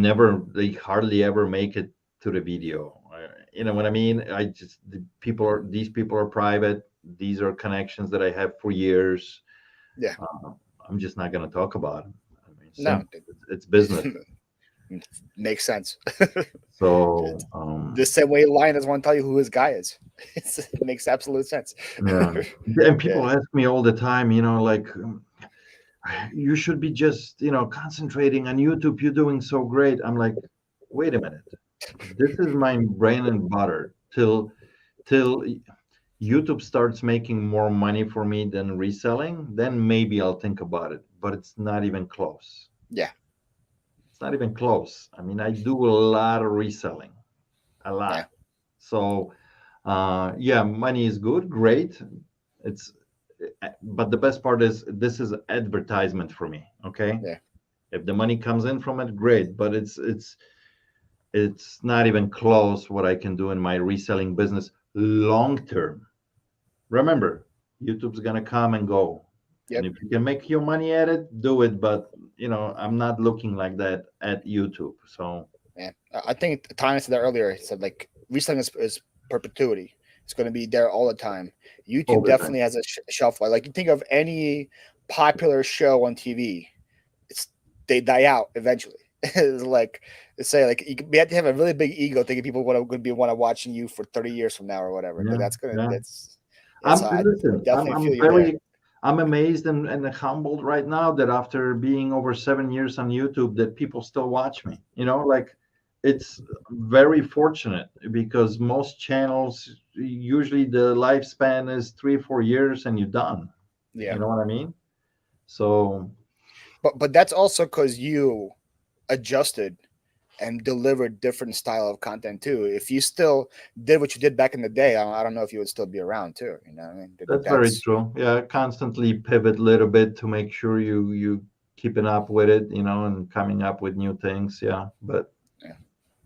hardly ever make it to the video. You know what I mean? These people are private. These are connections that I have for years. Yeah, Uh, I'm just not going to talk about them. I mean, no, simple. It's business. makes sense. So, The same way Lion doesn't want to tell you who his guy is. It makes absolute sense. yeah. And Yeah, people ask me all the time, like, you should be just, concentrating on YouTube. You're doing so great. I'm like, wait a minute. This is my bread and butter till YouTube starts making more money for me than reselling, then maybe I'll think about it. But it's not even close. yeah, It's not even close. I mean, I do a lot of reselling, a yeah, lot. So, yeah, money is good, great. It's, but the best part is this is advertisement for me. Okay, yeah, if the money comes in from it, great. But it's not even close what I can do in my reselling business long term. Remember, YouTube's gonna come and go, and yep, if you can make your money at it, do it. But I'm not looking like that at YouTube. So yeah. I think Tanya said that earlier. He said like reselling is perpetuity. It's going to be there all the time. all YouTube the time. definitely has a shelf life. Like you think of any popular show on TV, it's they die out eventually. It's like they say like you have to have a really big ego thinking people want to watching you for 30 years from now or whatever. Yeah, yeah. That's I Listen, definitely feel I'm you there. I'm amazed and humbled right now that after being over 7 years on YouTube, that people still watch me. Like it's very fortunate because most channels usually the lifespan is 3 or 4 years and you're done. Yeah. You know what I mean? So But that's also because you adjusted and delivered different style of content too. If you still did what you did back in the day, I don't know if you would still be around too. You know, what I mean, that's very that's true. Yeah, constantly pivot a little bit to make sure you keeping up with it, and coming up with new things. Yeah, but yeah.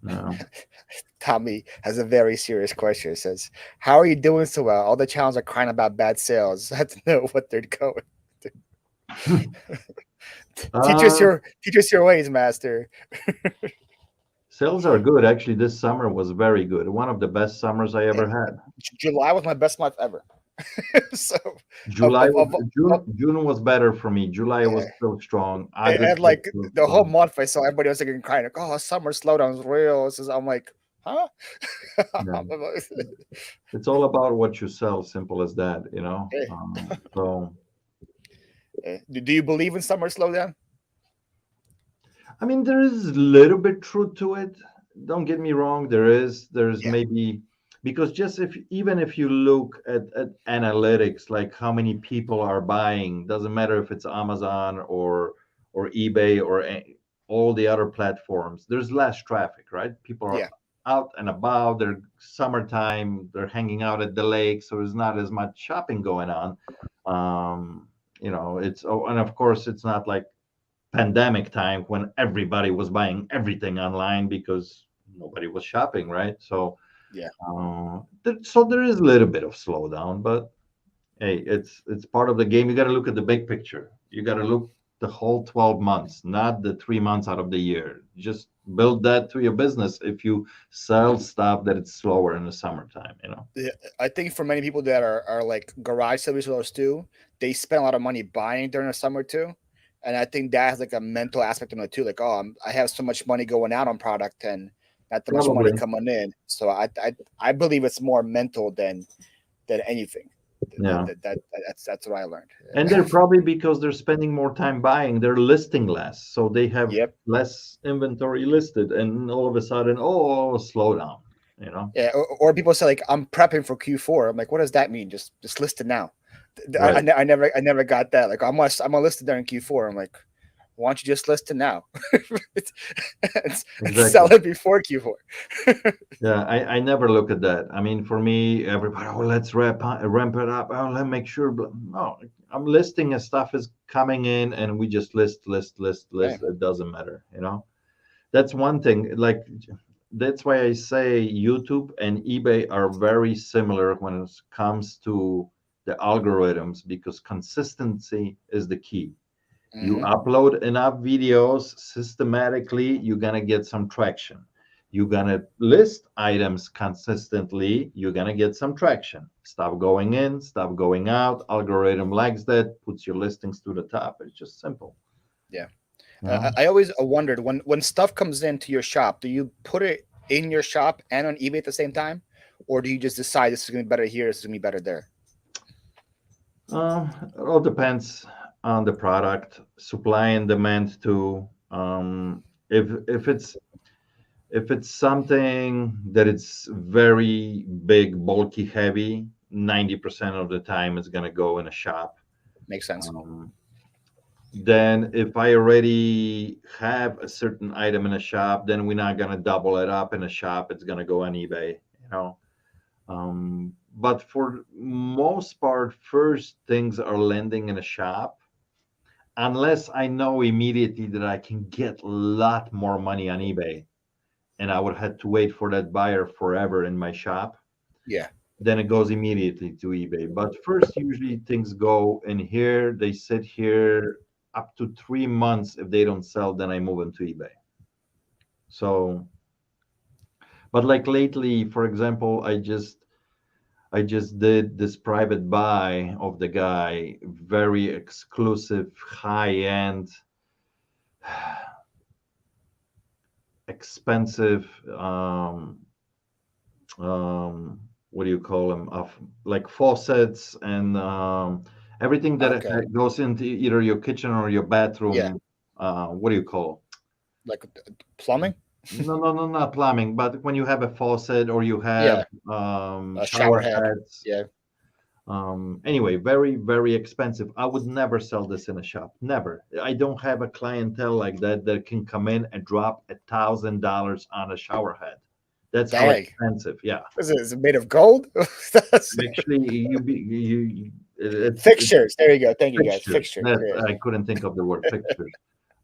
no. Tommy has a very serious question. It says, "How are you doing so well? All the channels are crying about bad sales. I have to know what they're going. uh, Teach us your ways, master." Sales are good. Actually, this summer was very good. One of the best summers I Yeah. ever had. July was my best month ever. So, July was of June was better for me. July was yeah. still strong. August And was like still the whole strong. month, I saw everybody was like crying, like, "Oh, summer slowdown is real." I'm like, huh? Yeah. It's all about what you sell. Simple as that. Yeah. So Yeah. Do you believe in summer slowdown? I mean, there is a little bit truth to it. Don't get me wrong. There's Yeah, maybe because just if even if you look at analytics, like how many people are buying, doesn't matter if it's Amazon or eBay or all the other platforms. There's less traffic, right? People are yeah, out and about. They're summertime. They're hanging out at the lake, so there's not as much shopping going on. It's and of course it's not like pandemic time when everybody was buying everything online because nobody was shopping, right? So, yeah. so there is a little bit of slowdown, but hey, it's part of the game. You got to look at the big picture. You got to look the whole 12 months, not the 3 months out of the year. Just build that to your business. If you sell stuff that it's slower in the summertime. Yeah, I think for many people that are like garage sales too, they spend a lot of money buying during the summer too, And I think that has like a mental aspect on it too. Like, oh, I have so much money going out on product and not that much money Probably. coming in. So I believe it's more mental than anything. Yeah. That's what I learned. And they're probably because they're spending more time buying, they're listing less. So they have Yep. less inventory listed, and all of a sudden, oh, slow down, you know? Yeah. Or people say like I'm prepping for Q4. I'm like, what does that mean? Just list it now. Right. I never got that. Like I'm gonna list it during Q4. I'm like, why don't you just list it now? Sell Exactly. it before Q4. Yeah, I never look at that. I mean, for me, everybody, oh, let's ramp it up. Oh, let's make sure. No, I'm listing as stuff is coming in, and we just Yeah. list. It doesn't matter, you know. That's one thing. Like, that's why I say YouTube and eBay are very similar when it comes to the algorithms, because consistency is the key. You Hmm. upload enough videos systematically, you're gonna get some traction. You're gonna list items consistently, you're gonna get some traction. Stop going in, stop going out. Algorithm likes that, puts your listings to the top. It's just simple. Yeah. You know? I always wondered when stuff comes into your shop, do you put it in your shop and on eBay at the same time, or do you just decide this is going to be better here, this is going to be better there? It all depends on the product, supply and demand too. If it's something that it's very big, bulky, heavy, 90% of the time it's gonna go in a shop. Makes sense. Um, then if I already have a certain item in a shop, then we're not gonna double it up in a shop. It's gonna go on eBay, you know. But for most part, first things are landing in a shop, unless I know immediately that I can get a lot more money on eBay and I would have to wait for that buyer forever in my shop, Yeah. then it goes immediately to eBay. But first, usually things go in here, they sit here up to 3 months. If they don't sell, then I move them to eBay. So, but like lately, for example, I just did this private buy of the guy, very exclusive, high end, expensive, what do you call them, of like faucets and everything that Okay. goes into either your kitchen or your Yeah. bathroom. What do you call? Like plumbing. No, no, no, not plumbing, but when you have a faucet or you have Yeah. A shower shower head. heads. Yeah. Anyway, very, very expensive. I would never sell this in a shop. Never. I don't have a clientele like that that can come in and drop $1,000 on a shower head. That's how Dang. expensive. Yeah. Is it made of gold? That's- Actually, it's Fixtures. There you go. Thank you guys. fixtures. Fixtures. That Yeah. I couldn't think of the word fixtures.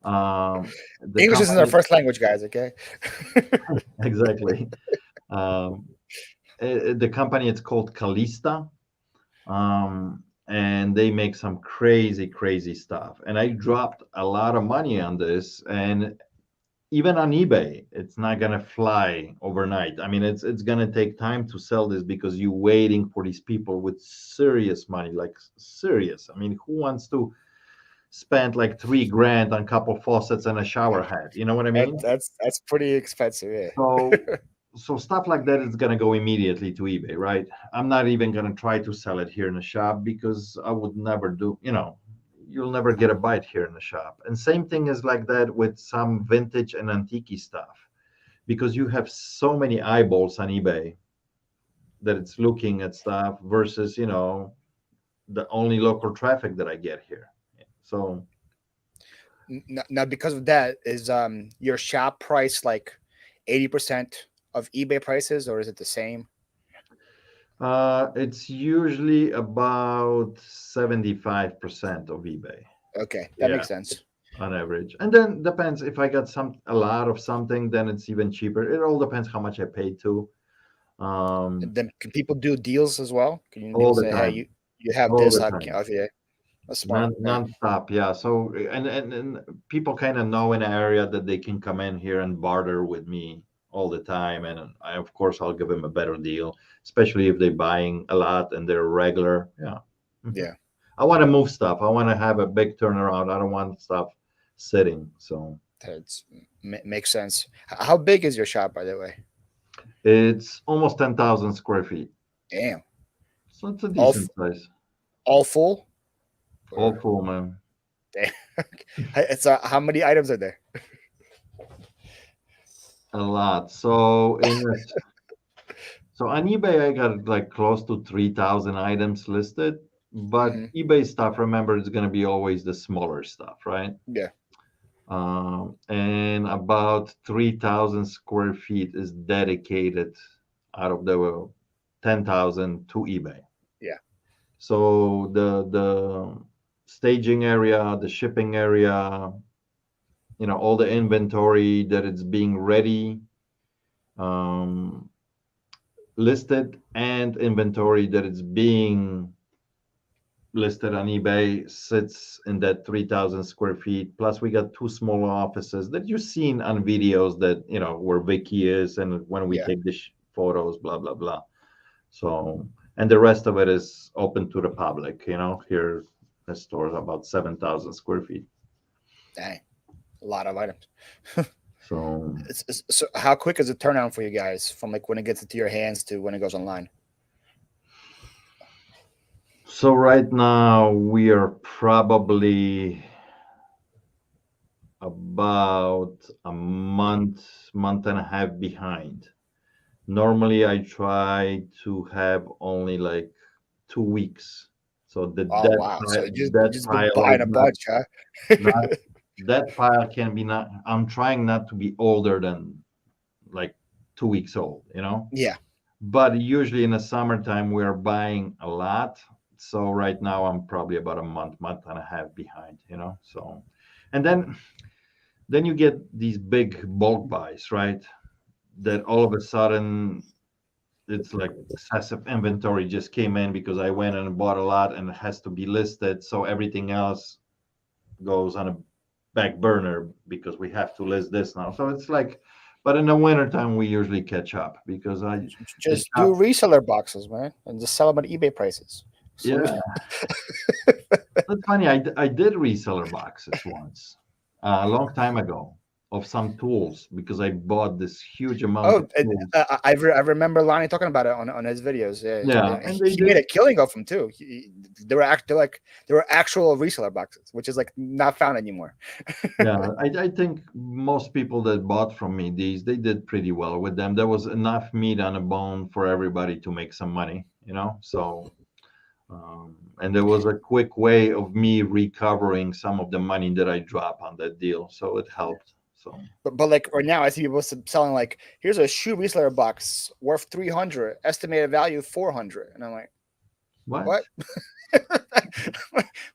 The English isn't our company, first language, guys. Okay. exactly. Um, the company, it's called Calista, and they make some crazy, crazy stuff. And I dropped a lot of money on this, and even on eBay, it's not gonna fly overnight. I mean, it's gonna take time to sell this because you're waiting for these people with serious money, like serious. I mean, who wants to spend like 3 grand on a couple faucets and a shower head? You know what I mean? That's pretty expensive. So, Yeah. so stuff like that is gonna go immediately to eBay, right? I'm not even gonna try to sell it here in the shop because I would never do. You'll never get a bite here in the shop. And same thing is like that with some vintage and antique stuff, because you have so many eyeballs on eBay that it's looking at stuff versus the only local traffic that I get here. So Now, because of that, is your shop price like 80% of eBay prices, or is it the same? it's usually about 75% of eBay. Okay, that Yeah, makes sense. on average. And then depends, if I got a lot of something, then it's even cheaper. It all depends how much I paid to. And Um, then can people do deals as well? Can people all the say, "Hey, time, you have all this? the I can." time. Okay, that's smart. Yeah. Non-stop, yeah. So and people kind of know in an area that they can come in here and barter with me all the time, and of course I'll give them a better deal, especially if they're buying a lot and they're regular. Yeah. Mhm. Yeah. I want to move stuff. I want to have a big turnaround. I don't want stuff sitting. So That makes sense. How big is your shop, by the way? it's almost 10,000 square feet. Damn. So it's a All decent size. all full? All Or full, man. damn. It's how many items are there? A lot. So on eBay, I got like close to 3,000 items listed. But Hmm. eBay stuff, remember, it's going to be always the smaller stuff, right? Yeah. And about 3,000 square feet is dedicated out of the 10,000 to eBay. Yeah. So the staging area, the shipping area, all the inventory that it's being ready, um, listed, and inventory that it's being listed on eBay sits in that 3,000 square feet. Plus, we got two smaller offices that you've seen on videos that, where Vicky is and when we Yeah. take the photos, blah, blah, blah. So, and the rest of it is open to the public, here the store is about 7,000 square feet. Dang. A lot of items. So, So how quick is the turnaround for you guys from like when it gets into your hands to when it goes online? so right now we are probably about a month and a half behind. Normally, I try to have only like 2 weeks. So Oh wow! So you that just been pile is buying a bunch, huh? not that pile can be not. I'm trying not to be older than like 2 weeks old, Yeah. But usually in the summertime we're buying a lot. So right now I'm probably about a month and a half behind. So, and then you get these big bulk buys, right? That all of a sudden it's like excessive inventory just came in because I went and bought a lot and it has to be listed. So everything else goes on a back burner because we have to list this now. So it's like, but in the wintertime, we usually catch up because the Just do shop, reseller boxes, man, and just sell them at eBay prices. So yeah, that's funny. I did reseller boxes once, a long time ago of some tools because I bought this huge amount of oh, and, tools. I remember Lonnie talking about it on his videos. Yeah, Yeah, and and they he made did. a killing of them too. They were actual reseller boxes, which is like not found anymore. Yeah, I think most people that bought from me they did pretty well with them. There was enough meat on a bone for everybody to make some money. So, and there was a quick way of me recovering some of the money that I dropped on that deal. So it helped. So, But like right now, I see people selling like here's a shoe reseller box worth 300, estimated value 400, and I'm like, what? what?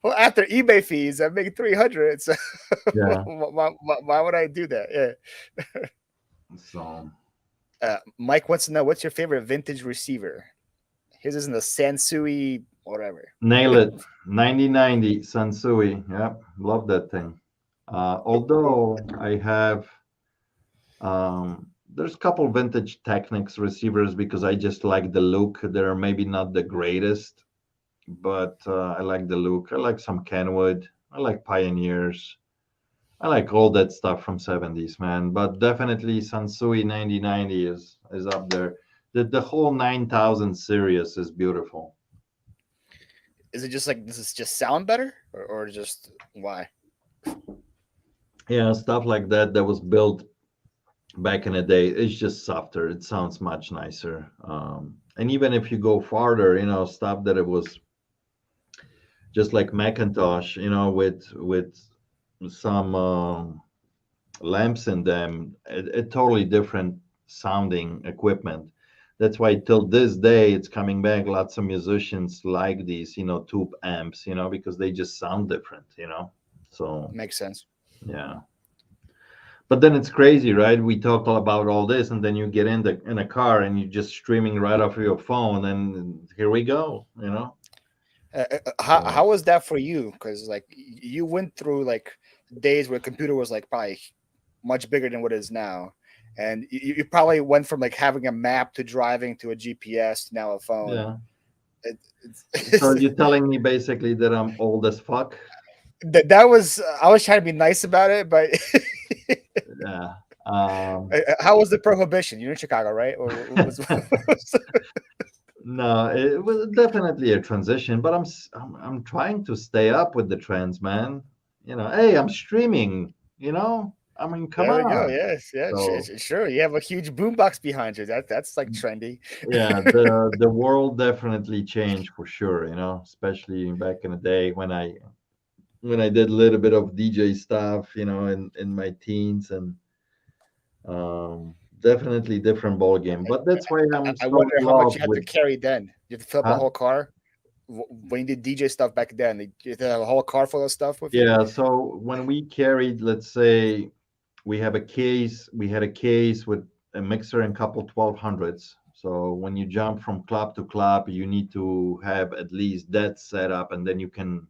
Well, after eBay fees, I make 300. So Yeah. why would I do that? Yeah. So, Mike wants to know what's your favorite vintage receiver. His is in the Sansui whatever. nail it. 9090 Sansui. Yep. Love that thing. Although I have there's a couple vintage Technics receivers because I just like the look. They're maybe not the greatest, but I like the look. I like some Kenwood. I like Pioneers. I like all that stuff from 70s, man. But definitely Sansui 9090 is up there. The whole 9000 series is beautiful. Is it just like does this just sound better or just why? Yeah, stuff like that was built back in the day. It's just softer. It sounds much nicer. And even if you go farther, stuff that it was just like Macintosh, with some lamps in them, a totally different sounding equipment. That's why till this day it's coming back. Lots of musicians like these, tube amps, because they just sound different. So Makes sense. yeah. But then it's crazy, right? We talk about all this, and then you get in a car and you're just streaming right off of your phone, and here we go. How So was that for you? Because like you went through like days where computer was like probably much bigger than what it is now, and you probably went from like having a map to driving to a GPS to now a phone. yeah. So you're telling me basically that I'm old as fuck? That was I was trying to be nice about it, but Yeah. Um, how was the prohibition? You're in Chicago, right? no, it was definitely a transition, but I'm trying to stay up with the trends, man. Hey, I'm streaming. I mean, come There we go. on. Yes, yeah, So sure. You have a huge boombox behind you. That's like trendy. yeah, the world definitely changed for sure. Especially back in the day when I did a little bit of DJ stuff. In my teens, and definitely different ball game. But that's why I'm I so wonder in how much love you had to with. carry then. You had to fill up a Huh? whole car when you did DJ stuff back then. You had to have a whole car full of stuff with you. Yeah. So when we carried, let's say, we had a case with a mixer and couple 1200s. So when you jump from club to club, you need to have at least that set up, and then you can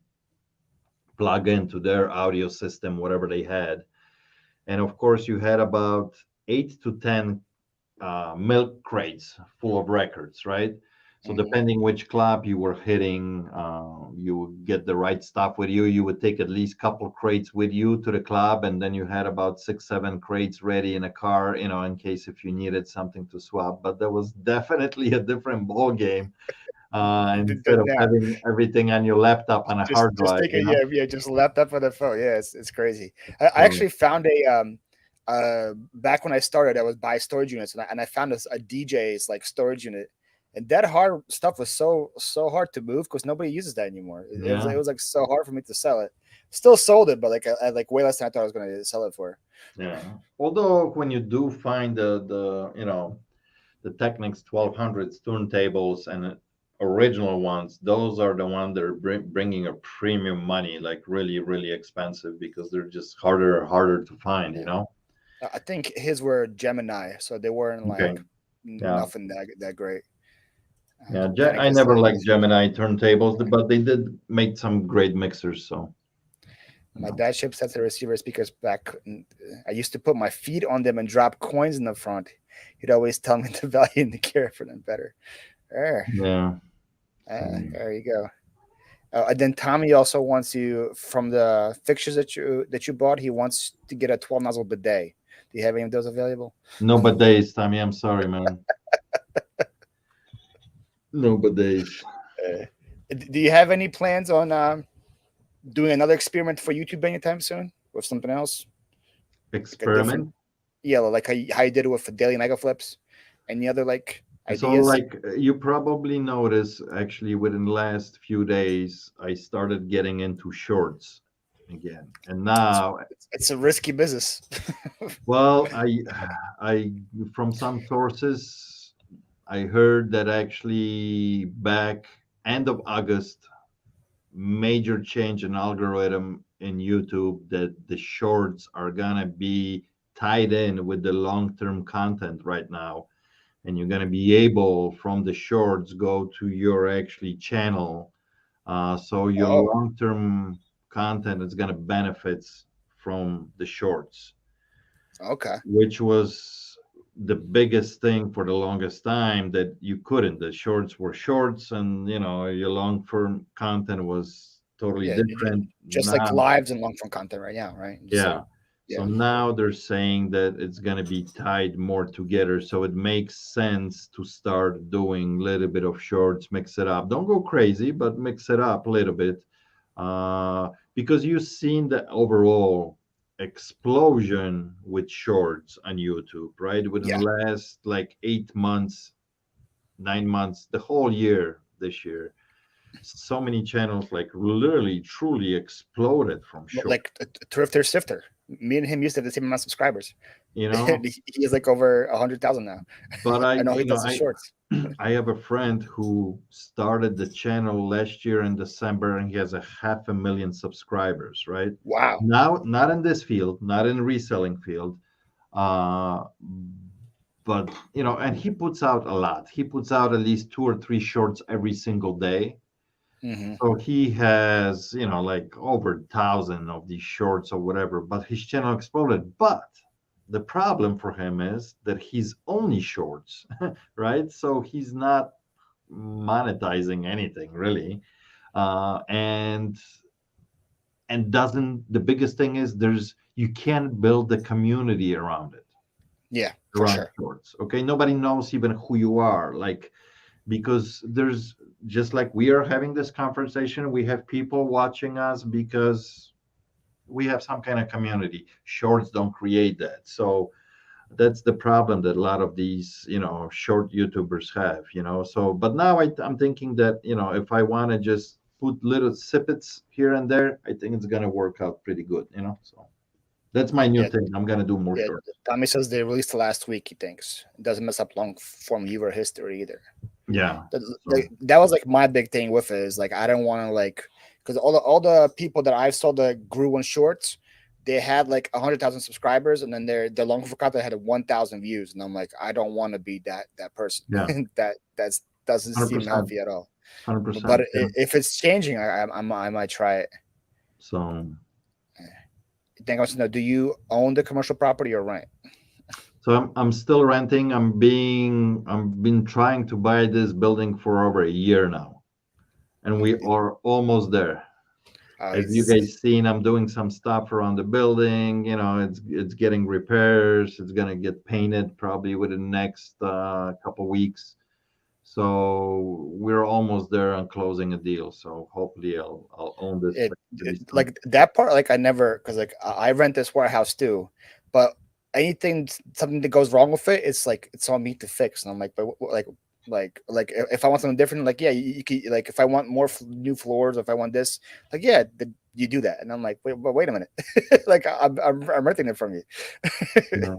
plug into their audio system, whatever they had. And of course, you had about 8 to 10 milk crates full of records, right? So Hmm. depending which club you were hitting, you would get the right stuff with you. You would take at least couple crates with you to the club, and then you had about 6, 7 crates ready in a car, in case if you needed something to swap. But there was definitely a different ball game, instead of Now, having everything on your laptop on a hard just drive. take it. Yeah, just laptop on the phone. Yeah, it's crazy. I So actually found back when I started, I was buy storage units, and I found a DJ's like storage unit, and that hard stuff was so hard to move because nobody uses that anymore. It yeah, was like so hard for me to sell it. Still sold it, but like at like way less than I thought I was going to sell it for. yeah. Although when you do find the Technics 1200s turntables and original ones, those are the ones that are bringing a premium money, like really, really expensive because they're just harder to find, Yeah. I think his were Gemini, so they weren't Okay. like Yeah. nothing that great. Yeah. Then I I guess never liked he's Gemini turntables, but they did make some great mixers. So, you my know. dad shipped sets of receiver speakers back. I used to put my feet on them and drop coins in the front. He'd always tell me the value and the care for them better. There, Yeah. So, there you go. And then Tommy also wants you from the fixtures that you bought. He wants to get a 12 nozzle bidet. Do you have any of those available? no bidets, Tommy. I'm sorry, man. No bidets. Uh, do you have any plans on doing another experiment for YouTube anytime soon with something else, like a different, Experiment. yeah, like how you did it with the daily mega flips? Any other like So, ideas? like you probably noticed, actually, within the last few days, I started getting into shorts again. And It's, now, it's a risky business. well, I, from some sources, I heard that actually back end of August, major change in algorithm in YouTube that the shorts are gonna be tied in with the long-term content right now, and you're going to be able from the shorts go to your actually channel, so your Oh, long-term content is going to benefits from the shorts, okay. which was the biggest thing for the longest time that you couldn't. The shorts were shorts, and your long-form content was totally Yeah, different just like now. lives and long form content right now, right? Just like Yeah. So yeah. now they're saying that it's going to be tied more together. So it makes sense to start doing a little bit of shorts, mix it up. Don't go crazy, but mix it up a little bit. Because you've seen the overall explosion with shorts on YouTube, right? Within the Yeah. last like 8 months, 9 months, the whole year this year. So many channels like literally truly exploded from short. Like a Thrifter Sifter. Me and him used to have the same amount of subscribers. You And know, he is like over 100,000 now. but I I know he you know does the I shorts. I have a friend who started the channel last year in December, and he has a 500,000 subscribers, right? Wow. Now, not in this field, not in reselling field, uh, but and he puts out a lot. He puts out at least 2 or 3 shorts every single day. Hmm. So he has, like over 1,000 of these shorts or whatever, but his channel exploded. But the problem for him is that he's only shorts, right? So he's not monetizing anything really. And doesn't the biggest thing is there's you can't build the community around it, Yeah, for around sure. shorts. Okay, nobody knows even who you are, like, because there's, just like we are having this conversation, we have people watching us because we have some kind of community. Shorts don't create that. So that's the problem that a lot of these, short YouTubers have, so. But now I'm thinking that, if I want to just put little snippets here and there, I think it's going to work out pretty good, so that's my new Yeah, thing. I'm going to do more yeah. shorts. Tommy says they released the last week. He thinks it doesn't mess up long form viewer history either. Yeah, so That was like my big thing with it is like I don't want to like because all the people that I saw that grew on shorts, they had like 100,000 subscribers and then their long form content had 1,000 views and I'm like I don't want to be that person. yeah, That's doesn't seem 100%, healthy at all. But 100%. Yeah. if it's changing, I might try it. So I think I want to know: do you own the commercial property or rent? I'm still renting. I'm been trying to buy this building for over a year now, and we are almost there. As you He's guys seen, I'm doing some stuff around the building. It's getting repairs. It's gonna get painted probably within the next couple weeks. So we're almost there on closing a deal. So hopefully I'll own this pretty soon. like that part. Like I never because like I rent this warehouse too, but anything something that goes wrong with it, it's like it's on me to fix. And I'm like, but if I want something different, like yeah, you can like if I want more new floors, if I want this, like yeah, you do that. And I'm like, wait a minute, like I'm renting it from you. Yeah.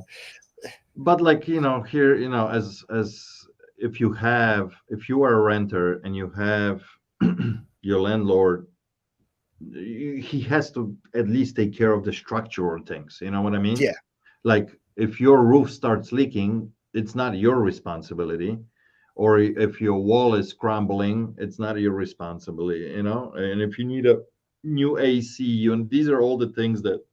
But like, here, as if you are a renter and you have your landlord, he has to at least take care of the structural things. You know what I mean? Yeah, Like if your roof starts leaking, it's not your responsibility. Or if your wall is crumbling, it's not your responsibility, And if you need a new AC, and these are all the things that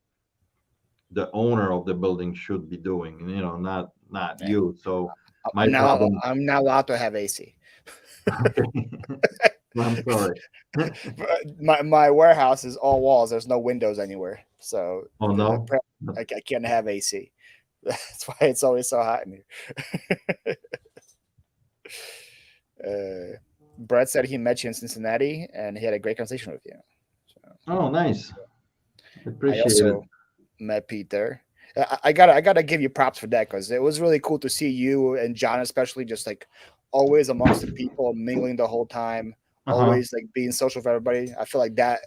the owner of the building should be doing, not yeah. you. So my problem. I'm not allowed to have AC. I'm sorry. My warehouse is all walls. There's no windows anywhere, so Oh no. I can't have AC. That's why it's always so hot in here. Brett said he met you in Cincinnati and he had a great conversation with you. So Oh, nice. I Appreciate it. also met Pete there. I gotta give you props for that because it was really cool to see you and John, especially just like always amongst the people, mingling the whole time, Uh-huh. always like being social with everybody. I feel like that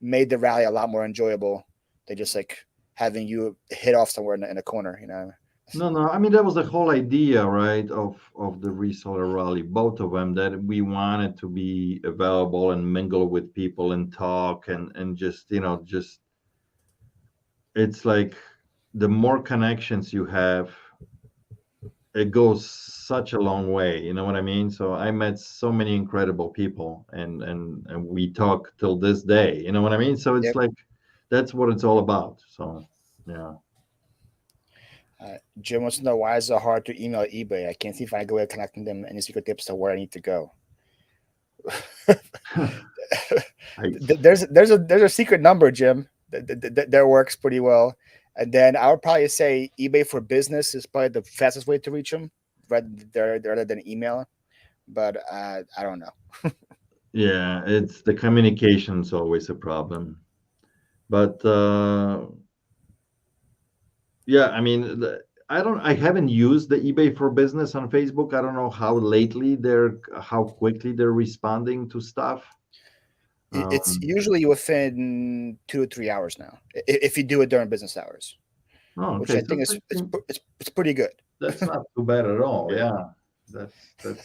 made the rally a lot more enjoyable than just like having you hit off somewhere in a corner, you know. No, no. I mean, that was the whole idea, right, of the reseller rally, both of them, that we wanted to be available and mingle with people and talk and just, just it's like the more connections you have, it goes such a long way. You know what I mean? So I met so many incredible people, and we talk till this day. You know what I mean? So it's Yep. like that's what it's all about. So yeah. Jim wants to know why is it hard to email eBay? I can't see if I go ahead connecting them any secret tips to where I need to go. I, There's a secret number, Jim, that works pretty well. And then I would probably say eBay for business is probably the fastest way to reach them rather than email. But I don't know. yeah, it's the communication's always a problem. But yeah, I mean, I haven't used the eBay for business on Facebook. I don't know how quickly they're responding to stuff. It's Um, usually within 2 to 3 hours now, if you do it during business hours, oh, which okay. I So think it's pretty good. that's not too bad at all. Yeah, that's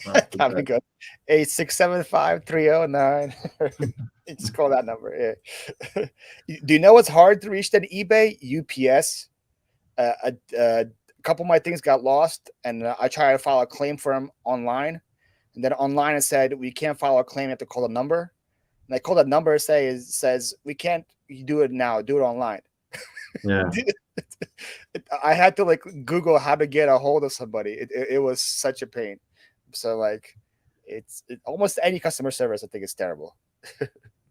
not too That'd be bad. good. 8675309. Just call that number. Yeah. Do you know what's hard to reach that eBay? UPS. A couple of my things got lost, and I tried to file a claim for them online. And then online it said we can't file a claim. You have to call the number. And I called that number. Says we can't. You do it now. Do it online. Yeah, I had to like Google how to get a hold of somebody. It was such a pain. So like Almost any customer service. I think is terrible.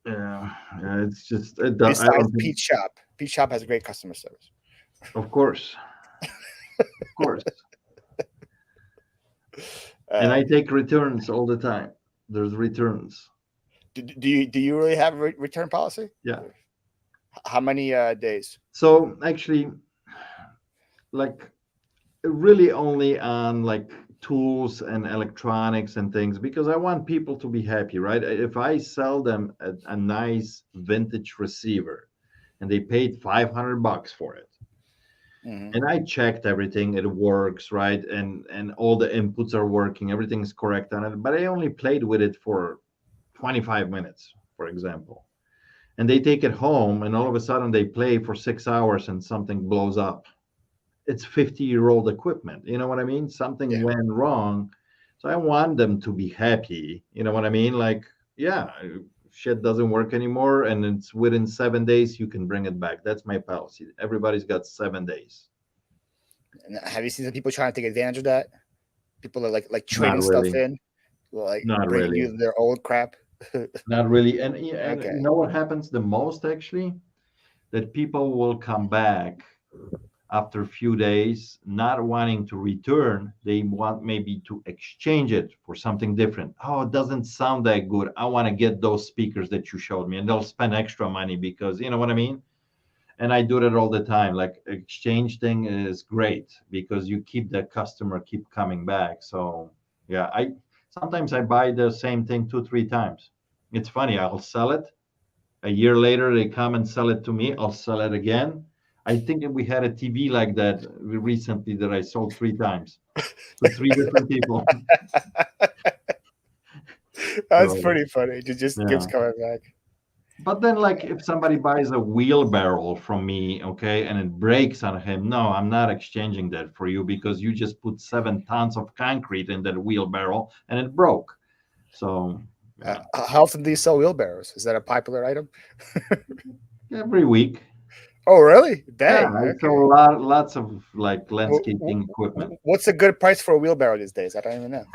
Yeah, yeah, it's just I Besides don't think. Pete's Shop, Pete's Shop has great customer service. Of course, of course, and Uh, I take returns all the time. There's returns. do you really have a return policy? Yeah. How many days? So actually, like really only on like tools and electronics and things because I want people to be happy, right? If I sell them a nice vintage receiver and they paid $500 for it, Hmm. and I checked everything, it works, right? And all the inputs are working, everything is correct on it, but I only played with it for 25 minutes, for example. And they take it home and all of a sudden they play for 6 hours and something blows up. It's 50-year-old equipment. You know what I mean? Something Yeah. went wrong. So I want them to be happy. You know what I mean? Like, yeah, shit doesn't work anymore. And it's within 7 days, you can bring it back. That's my policy. Everybody's got 7 days. And have you seen some people trying to take advantage of that? People are like Not trading stuff really. in, like Not bringing really. you their old crap. Not really. And Okay. you know what happens the most actually? That people will come back after a few days, not wanting to return. They want maybe to exchange it for something different. Oh, it doesn't sound that good. I want to get those speakers that you showed me. And they'll spend extra money because you know what I mean? And I do that all the time. Like exchange thing is great because you keep the customer keep coming back. So yeah, I sometimes I buy the same thing 2, 3 times. It's funny. I'll sell it a year later, they come and sell it to me. I'll sell it again. I think we had a TV like that recently that I sold 3 times to 3 different people. That's So, pretty funny. It just keeps yeah. coming back. But then, like, if somebody buys a wheelbarrow from me, okay, and it breaks on him, no, I'm not exchanging that for you because you just put 7 tons of concrete in that wheelbarrow and it broke. So, yeah, How often do you sell wheelbarrows? Is that a popular item? every week. Oh, really? Yeah, Dang. I sell Okay. lots of like Wh- landscaping equipment. What's a good price for a wheelbarrow these days? I don't even know.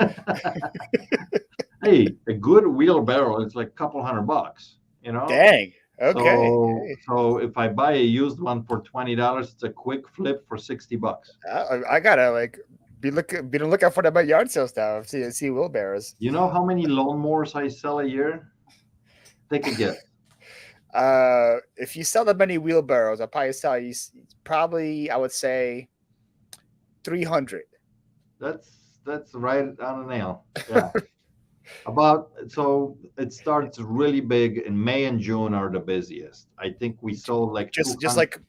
Hey, a good wheelbarrow is like a couple $100, you know? Dang. Okay. So Hey, so if I buy a used one for $20, it's a quick flip for $60. I gotta like be on the lookout for that at yard sales now. See wheelbarrows. You know how many lawnmowers I sell a year? Take a guess. If you sell that many wheelbarrows, I'll probably sell you probably I would say 300. That's right on the nail. Yeah. About so it starts really big in May and June are the busiest. I think we sold like Just 200. like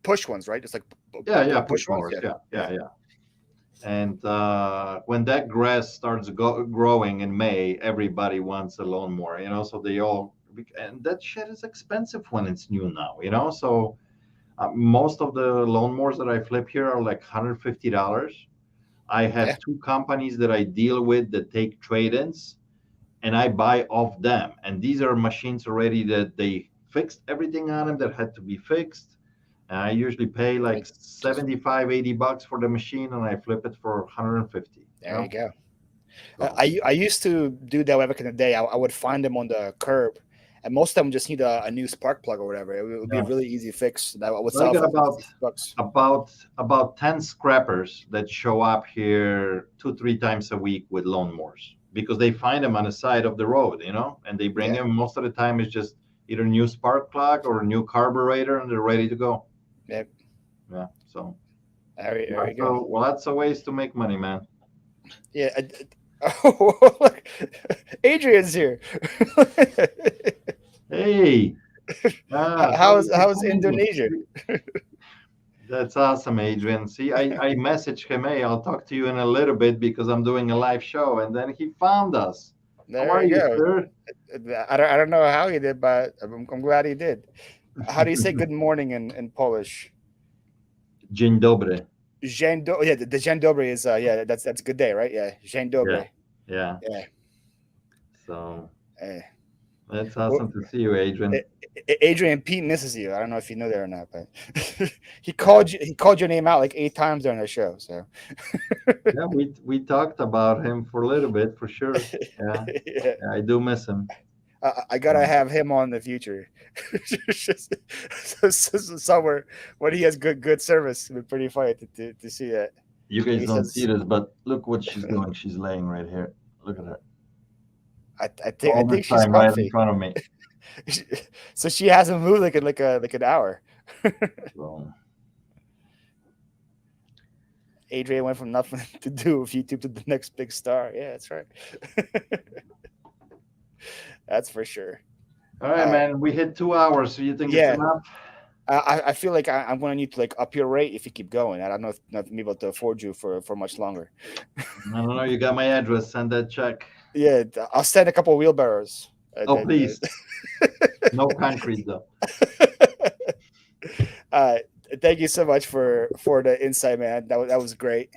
push ones, right? Just like Yeah, push push ones. mowers. Yeah. Yeah, Yeah. yeah. And when that grass starts growing in May, everybody wants a lawnmower. So they all, and that shit is expensive when it's new now. So most of the lawnmowers that I flip here are like $150. I Yeah. have 2 companies that I deal with that take trade-ins, and I buy off them. And these are machines already that they fixed everything on them that had to be fixed. And I usually pay like And just 75, $80 for the machine, and I flip it for 150. there you go. So I used to do that way back in the day. I would find them on the curb, and most of them just need a new spark plug or whatever. It would be a yeah. really easy fix that I would So I sell got for like about $60. about about 10 scrappers that show up here 2, 3 times a week with lawnmowers because they find them on the side of the road, and they bring Yeah. them. Most of the time, it's just either new spark plug or a new carburetor, and they're ready to go. Yep. Yeah. So There you lots go. of ways to make money, man. Yeah. Oh, look, Adrian's here. Hey, How's Indonesia? That's awesome, Adrian. See, I messaged him, hey, I'll talk to you in a little bit because I'm doing a live show. And then he found us. How There are you you, go. sir? I don't know how he did, but I'm glad he did. How do you say good morning in Polish? Dzień dobry. Yeah, the Dzień dobry is yeah, that's good day, right? Yeah, Dzień Yeah, dobry. yeah. Yeah. So, Eh. It's Well, awesome to see you, Adrian. Adrian Pete misses you. I don't know if you know that or not, but he called you. He called your name out like 8 times during the show. So Yeah, we talked about him for a little bit for sure. Yeah, yeah, yeah, I do miss him. I gotta Um, have him on in the future. Just- somewhere when he has good service. It'd be pretty funny to see that. you When guys he don't see says, this, but look what she's doing. She's laying right here. Look at her. I All this think she's time right in comfy. front of me. So she hasn't moved like an hour. So, Adrian went from nothing to do with YouTube to the next big star. Yeah, that's right. That's for sure. all right, All right. man. We hit 2 hours. So you think it's Yeah, enough? I feel like I'm going to need to like up your rate if you keep going. I don't know if I'm able to afford you for much longer. I don't know. You got my address. Send that check. Yeah, I'll send a couple of wheelbarrows. Oh, please. No concrete though. uh, Thank you so much for the insight, man. That was great.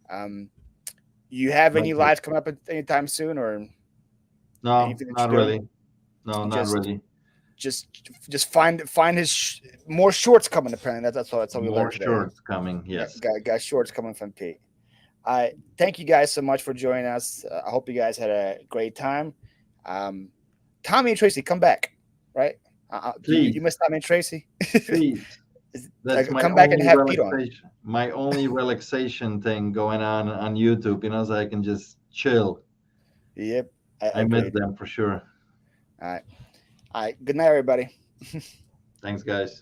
Um, you have any Thank you. lives coming up anytime soon, or No, anything that not you're doing? really. No, not Just really. just find his more shorts coming. Apparently, that's all we More learned today. shorts coming. Yes. Got shorts coming from Pete. I thank you guys so much for joining us. I hope you guys had a great time. Um, Tommy and Tracy, come back, right? You Please, missed Tommy and Tracy. please. That's my Come back and only have Pete on. relaxation. My only relaxation thing going on YouTube. So I can just chill. Yep, I I miss agreed. them for sure. All right, all right. Good night, everybody. Thanks, guys.